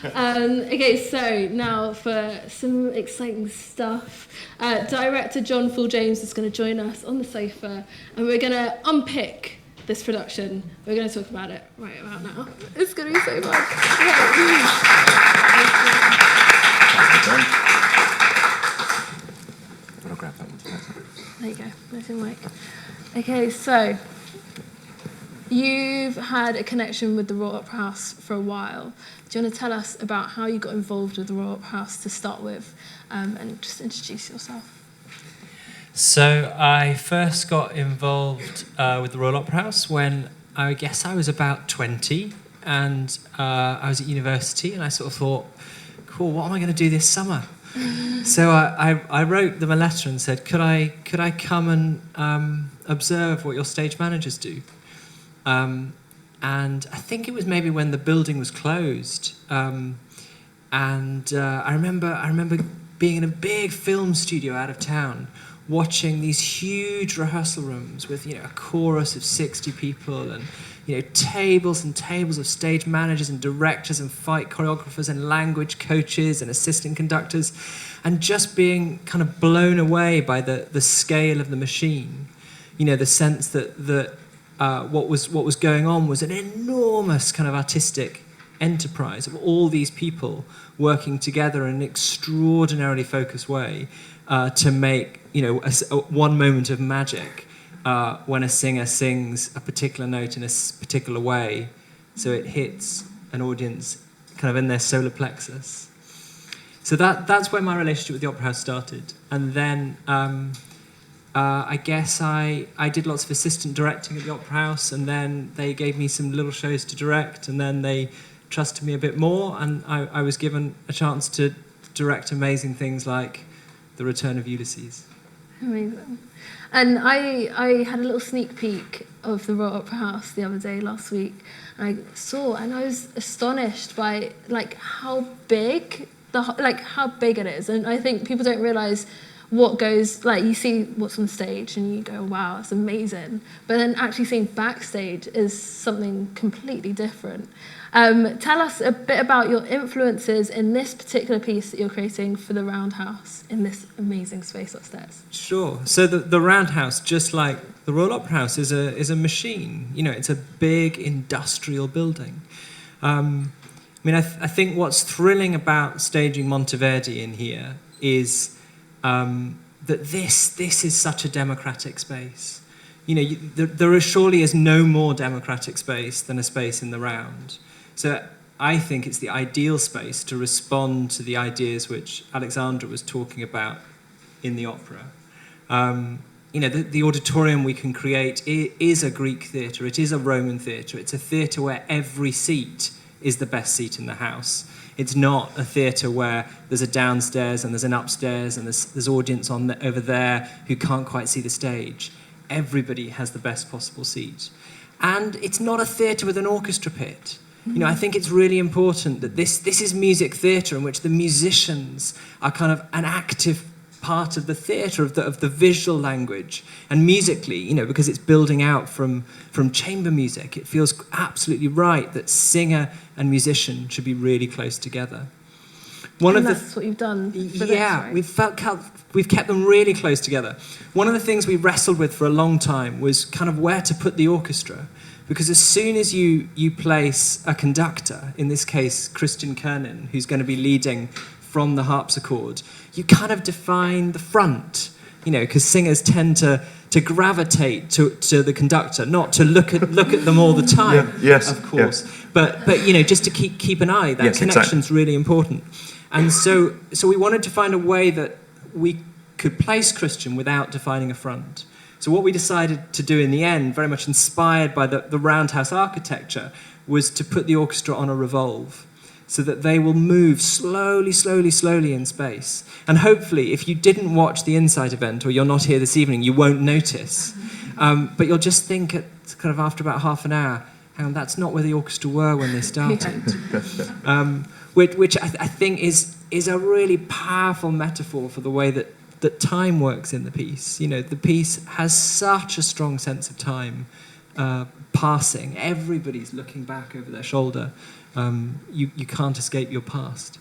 Okay, so now for some exciting stuff. Director John Fulljames is going to join us on the sofa, and we're going to unpick this production. We're going to talk about it right about now. It's going to be so fun. There you go. Nice and mic. Okay, so you've had a connection with the Royal Opera House for a while. Do you want to tell us about how you got involved with the Royal Opera House to start with, and just introduce yourself? So I first got involved with the Royal Opera House when I guess I was about 20, and I was at university, and I sort of thought, cool, what am I going to do this summer? So I wrote them a letter and said, could I come and observe what your stage managers do? And I think it was maybe when the building was closed. I remember being in a big film studio out of town, watching these huge rehearsal rooms with, a chorus of 60 people and, tables and tables of stage managers and directors and fight choreographers and language coaches and assistant conductors, and just being kind of blown away by the scale of the machine. The sense that what was going on was an enormous kind of artistic enterprise of all these people working together in an extraordinarily focused way to make one moment of magic when a singer sings a particular note in a particular way, so it hits an audience kind of in their solar plexus. So that's where my relationship with the Opera House started, and then I guess I did lots of assistant directing at the Opera House, and then they gave me some little shows to direct, and then they trusted me a bit more, and I was given a chance to direct amazing things like The Return of Ulysses. Amazing. And I had a little sneak peek of the Royal Opera House the other day, last week, and I was astonished by how big it is, and I think people don't realise what goes, you see what's on stage and you go, wow, it's amazing. But then actually seeing backstage is something completely different. Tell us a bit about your influences in this particular piece that you're creating for the Roundhouse in this amazing space upstairs. Sure. So the Roundhouse, just like the Royal Opera House, is a machine. It's a big industrial building. I think what's thrilling about staging Monteverdi in here is that this is such a democratic space. There surely is no more democratic space than a space in the round. So I think it's the ideal space to respond to the ideas which Alexandra was talking about in the opera. The auditorium we can create is a Greek theatre, it is a Roman theatre, it's a theatre where every seat is the best seat in the house. It's not a theatre where there's a downstairs and there's an upstairs and there's audience over there who can't quite see the stage. Everybody has the best possible seat. And it's not a theatre with an orchestra pit. I think it's really important that this is music theatre in which the musicians are kind of an active part of the theatre, of the visual language. And musically, because it's building out from chamber music, it feels absolutely right that singer and musician should be really close together. That's what you've done for this, right? We've kept them really close together. One of the things we wrestled with for a long time was kind of where to put the orchestra. Because as soon as you place a conductor, in this case Christian Kernin, who's going to be leading from the harpsichord, you kind of define the front, because singers tend to gravitate to the conductor, not to look at them all the time, of course, but just to keep an eye. That connection's really important. And so we wanted to find a way that we could place Christian without defining a front. So what we decided to do in the end, very much inspired by the Roundhouse architecture, was to put the orchestra on a revolve so that they will move slowly, slowly, slowly in space. And hopefully, if you didn't watch the Insight event or you're not here this evening, you won't notice. But you'll just think after about half an hour, hang on, that's not where the orchestra were when they started. Which I think is a really powerful metaphor for the way that time works in the piece. The piece has such a strong sense of time. passing. Everybody's looking back over their shoulder. You can't escape your past.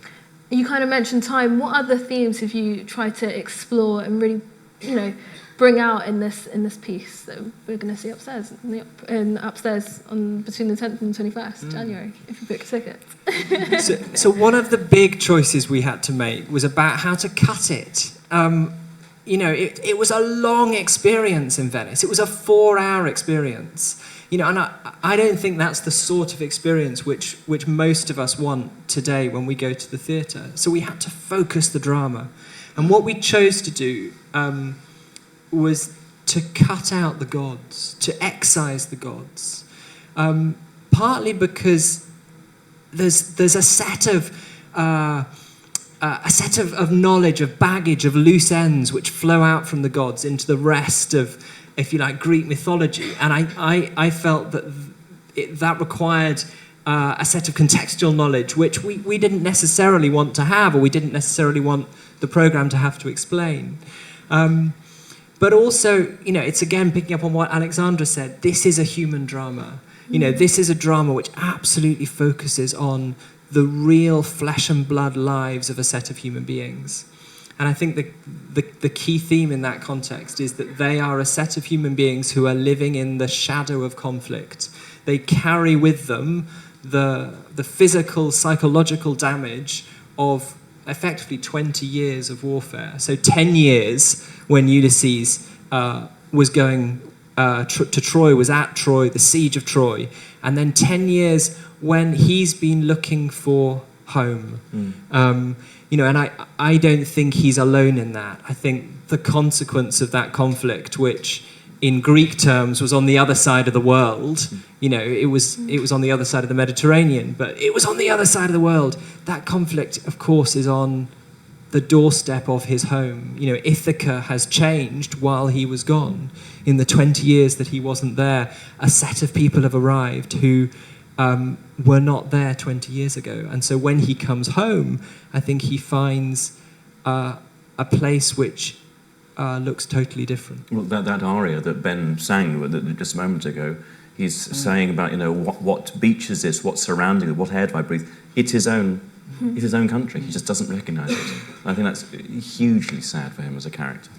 You kind of mentioned time. What other themes have you tried to explore and really, bring out in this piece that we're going to see upstairs upstairs on between the 10th and 21st January, if you book a ticket? So one of the big choices we had to make was about how to cut it. It was a long experience in Venice. It was a 4-hour experience. And I don't think that's the sort of experience which most of us want today when we go to the theatre. So we had to focus the drama. And what we chose to do was to cut out the gods, to excise the gods. Partly because there's a set of knowledge, of baggage, of loose ends which flow out from the gods into the rest of, if you like, Greek mythology. And I felt that required a set of contextual knowledge which we didn't necessarily want to have, or we didn't necessarily want the programme to have to explain. But also, it's again picking up on what Alexandra said, this is a human drama. This is a drama which absolutely focuses on the real flesh and blood lives of a set of human beings. And I think the key theme in that context is that they are a set of human beings who are living in the shadow of conflict. They carry with them the physical, psychological damage of effectively 20 years of warfare. So 10 years when Ulysses was going to Troy, was at Troy, the siege of Troy, and then 10 years when he's been looking for home. And I don't think he's alone in that. I think the consequence of that conflict, which in Greek terms was on the other side of the world, it was on the other side of the Mediterranean, but it was on the other side of the world. That conflict, of course, is on the doorstep of his home. Ithaca has changed while he was gone. In the 20 years that he wasn't there, a set of people have arrived who were not there 20 years ago. And so when he comes home, I think he finds a place which looks totally different. Well, that aria that Ben sang just a moment ago, he's saying about, what beach is this, what's surrounding it, what air do I breathe? It's his own country. He just doesn't recognise it. I think that's hugely sad for him as a character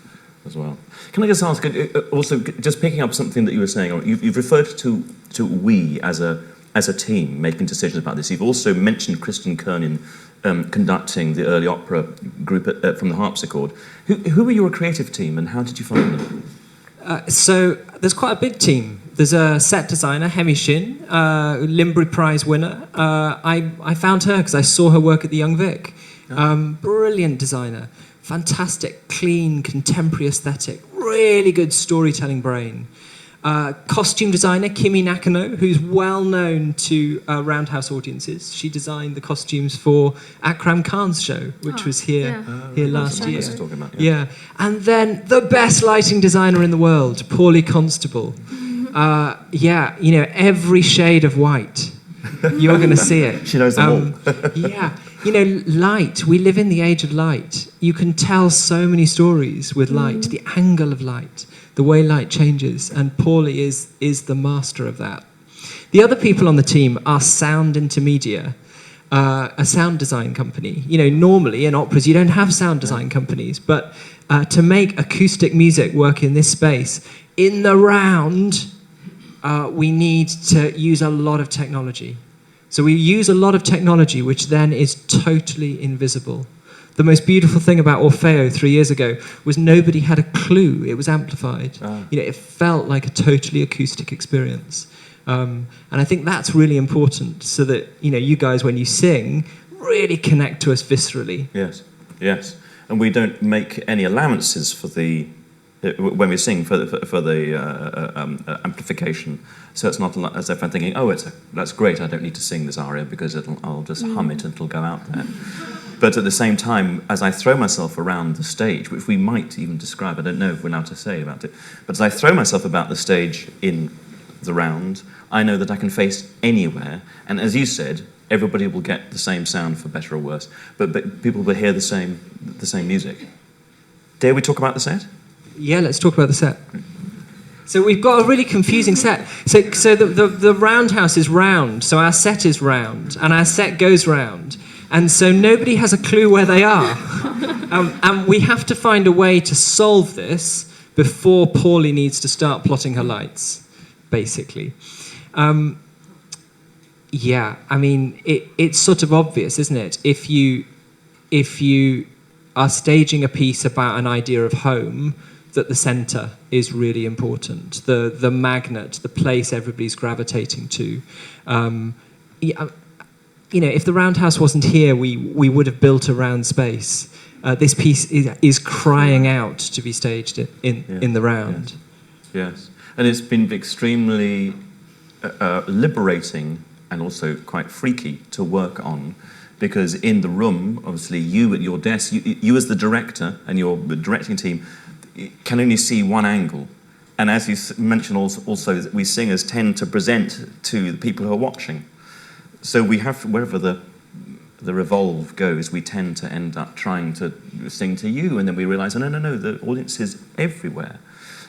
as well. Can I just ask, also, just picking up something that you were saying, you've referred to we as a team making decisions about this. You've also mentioned Christian Kernin conducting the early opera group from the harpsichord. Who were your creative team and how did you find them? So there's quite a big team. There's a set designer, Hemi Shin, Limbury Prize winner. I found her because I saw her work at the Young Vic. Brilliant designer, fantastic, clean, contemporary aesthetic, really good storytelling brain. Costume designer Kimi Nakano, who's well known to Roundhouse audiences. She designed the costumes for Akram Khan's show, which was here last year. Yeah, and then the best lighting designer in the world, Paulie Constable. Every shade of white. You're going to see it. She knows them all. Light. We live in the age of light. You can tell so many stories with light, the angle of light, the way light changes, and Paulie is the master of that. The other people on the team are Sound Intermedia, a sound design company. Normally in operas you don't have sound design companies, but to make acoustic music work in this space, in the round, we need to use a lot of technology. So we use a lot of technology which then is totally invisible. The most beautiful thing about Orfeo 3 years ago was nobody had a clue it was amplified. It felt like a totally acoustic experience. And I think that's really important so that, you guys, when you sing, really connect to us viscerally. Yes. And we don't make any allowances for when we sing for the amplification. So it's not as if I'm thinking, that's great, I don't need to sing this aria because I'll just hum it and it'll go out there. But at the same time, as I throw myself around the stage, which we might even describe, I don't know if we're allowed to say about it, but as I throw myself about the stage in the round, I know that I can face anywhere. And as you said, everybody will get the same sound, for better or worse, but people will hear the same music. Dare we talk about the set? Yeah, let's talk about the set. So we've got a really confusing set. So the roundhouse is round, so our set is round, and our set goes round. And so nobody has a clue where they are. And we have to find a way to solve this before Paulie needs to start plotting her lights, basically. Yeah, I mean, it's sort of obvious, isn't it? If you are staging a piece about an idea of home, that the centre is really important, the magnet, the place everybody's gravitating to. If the roundhouse wasn't here, we would have built a round space. This piece is crying out to be staged in the round. Yes, and it's been extremely liberating and also quite freaky to work on, because in the room, obviously, you at your desk, you as the director and your directing team can only see one angle. And as you mentioned also, we singers tend to present to the people who are watching. So we have, wherever the revolve goes, we tend to end up trying to sing to you, and then we realise, no, the audience is everywhere.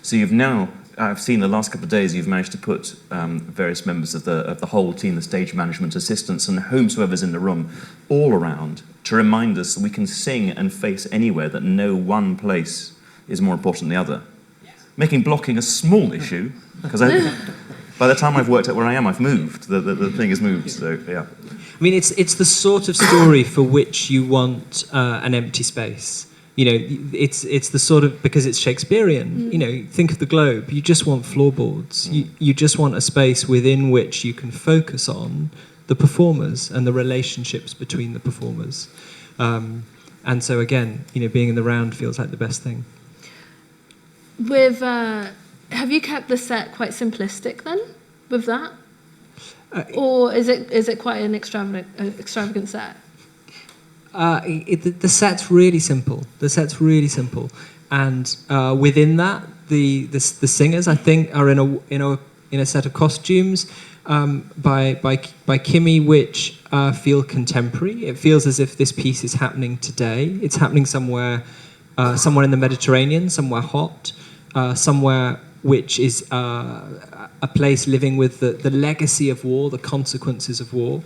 So you've now, I've seen the last couple of days, you've managed to put various members of the whole team, the stage management assistants, and whomsoever's in the room, all around, to remind us that we can sing and face anywhere, that no one place is more important than the other. Making blocking a small issue, because by the time I've worked out where I am, I've moved. The thing has moved, so yeah. I mean, it's the sort of story for which you want an empty space. You know, it's the sort of, because it's Shakespearean, you know, think of the Globe, you just want floorboards. You just want a space within which you can focus on the performers and the relationships between the performers. And so again, you know, being in the round feels like the best thing. Have you kept the set quite simplistic then, with that? Or is it quite an extravagant set? The set's really simple. And within that, the singers, I think, are in a set of costumes by Kimmy, which feel contemporary. It feels as if this piece is happening today. It's happening somewhere in the Mediterranean, somewhere hot, somewhere which is a place living with the legacy of war, the consequences of war.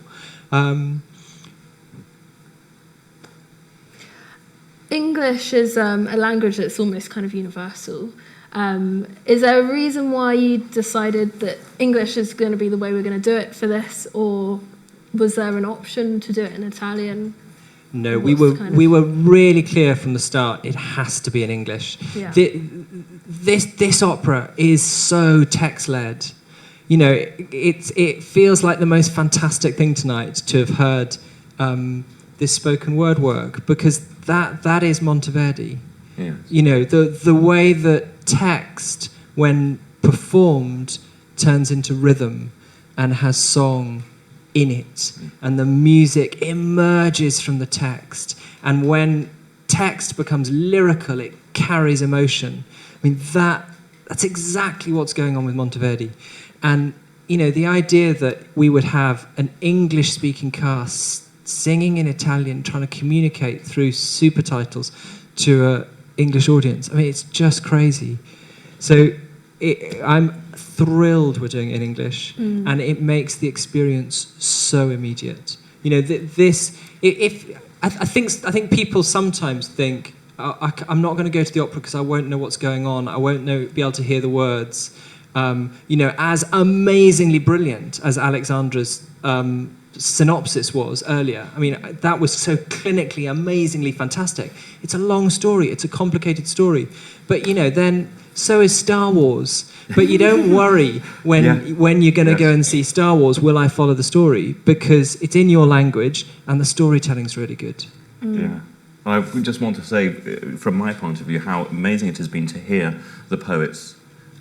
English is a language that's almost kind of universal. Is there a reason why you decided that English is going to be the way we're going to do it for this, or was there an option to do it in Italian? No, we were really clear from the start. It has to be in English. Yeah. This opera is so text-led. You know, it feels like the most fantastic thing tonight to have heard this spoken word work, because that is Monteverdi. Yes. You know, the way that text, when performed, turns into rhythm and has song in it, and the music emerges from the text, and when text becomes lyrical, it carries emotion. I mean, that's exactly what's going on with Monteverdi. And, you know, the idea that we would have an English-speaking cast singing in Italian, trying to communicate through super titles to an English audience, I mean, it's just crazy. So I'm thrilled we're doing it in English, and it makes the experience so immediate. You know, I think people sometimes think, I'm not going to go to the opera because I won't know what's going on, I won't be able to hear the words. You know, as amazingly brilliant as Alexandra's synopsis was earlier. I mean, that was so clinically amazingly fantastic. It's a long story, it's a complicated story. But, you know, then so is Star Wars. But you don't worry when you're going to go and see Star Wars, will I follow the story? Because it's in your language and the storytelling's really good. Yeah. I just want to say, from my point of view, how amazing it has been to hear the poets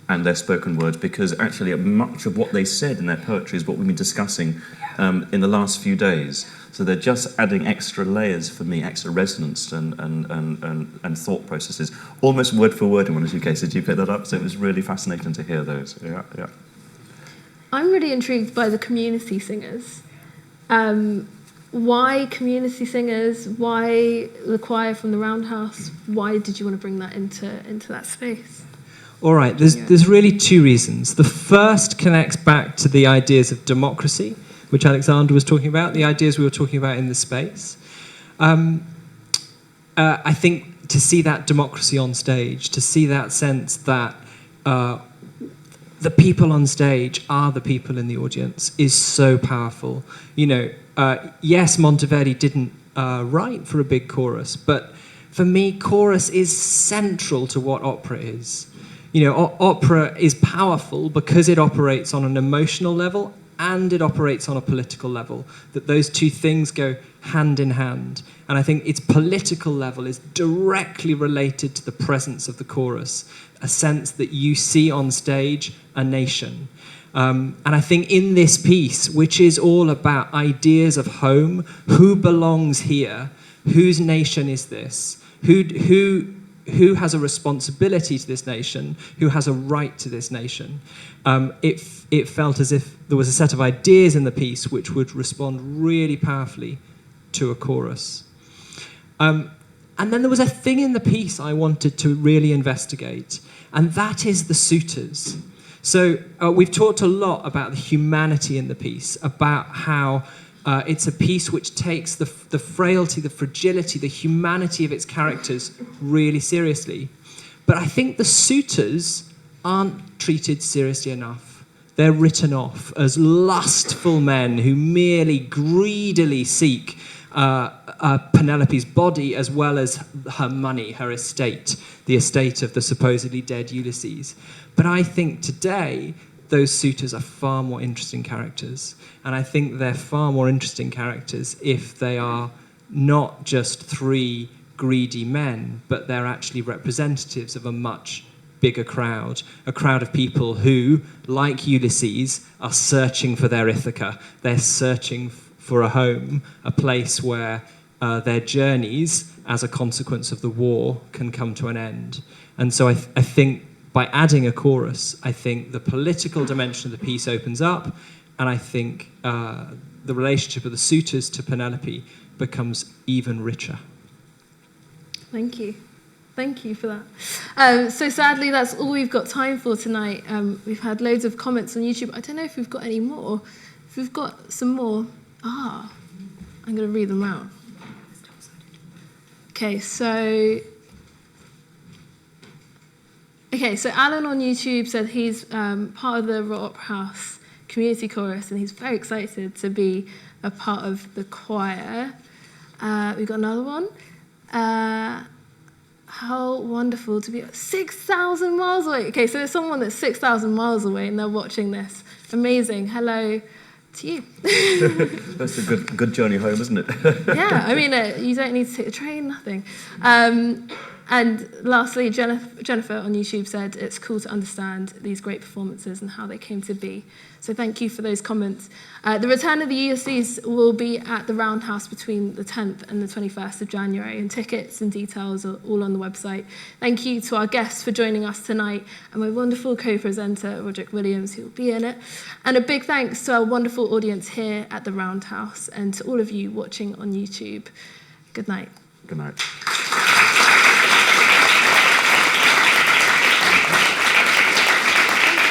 and their spoken words, because actually much of what they said in their poetry is what we've been discussing in the last few days. So they're just adding extra layers for me, extra resonance and thought processes, almost word for word in one or two cases. Did you pick that up? So it was really fascinating to hear those. Yeah. I'm really intrigued by the community singers. Why community singers? Why the choir from the Roundhouse? Why did you want to bring that into that space? All right, there's really two reasons. The first connects back to the ideas of democracy, which Alexander was talking about, the ideas we were talking about in the space. I think to see that democracy on stage, to see that sense that the people on stage are the people in the audience is so powerful. You know, yes, Monteverdi didn't write for a big chorus, but for me, chorus is central to what opera is. You know, opera is powerful because it operates on an emotional level and it operates on a political level, that those two things go hand in hand. And I think its political level is directly related to the presence of the chorus, a sense that you see on stage a nation. And I think in this piece, which is all about ideas of home, who belongs here, whose nation is this, who has a responsibility to this nation, who has a right to this nation. It felt as if there was a set of ideas in the piece which would respond really powerfully to a chorus. And then there was a thing in the piece I wanted to really investigate, and that is the suitors. So we've talked a lot about the humanity in the piece, about how it's a piece which takes the frailty, the fragility, the humanity of its characters really seriously. But I think the suitors aren't treated seriously enough. They're written off as lustful men who merely greedily seek Penelope's body as well as her money, her estate, the estate of the supposedly dead Ulysses. But I think today those suitors are far more interesting characters. And I think they're far more interesting characters if they are not just three greedy men, but they're actually representatives of a much bigger crowd, a crowd of people who, like Ulysses, are searching for their Ithaca. They're searching for a home, a place where their journeys, as a consequence of the war, can come to an end. And so I think by adding a chorus, I think the political dimension of the piece opens up, and I think the relationship of the suitors to Penelope becomes even richer. Thank you. Thank you for that. So sadly, that's all we've got time for tonight. We've had loads of comments on YouTube. I don't know if we've got any more. If we've got some more, I'm going to read them out. Okay, so Alan on YouTube said he's part of the Royal Opera House community chorus, and he's very excited to be a part of the choir. We've got another one. How wonderful to be 6,000 miles away. Okay, so there's someone that's 6,000 miles away and they're watching this. Amazing. Hello to you. That's a good journey home, isn't it? Yeah, I mean, you don't need to take the train, nothing. And lastly, Jennifer on YouTube said it's cool to understand these great performances and how they came to be. So thank you for those comments. The Return of the Ulysses will be at the Roundhouse between the 10th and the 21st of January, and tickets and details are all on the website. Thank you to our guests for joining us tonight, and my wonderful co-presenter, Roderick Williams, who will be in it. And a big thanks to our wonderful audience here at the Roundhouse, and to all of you watching on YouTube. Good night. Good night.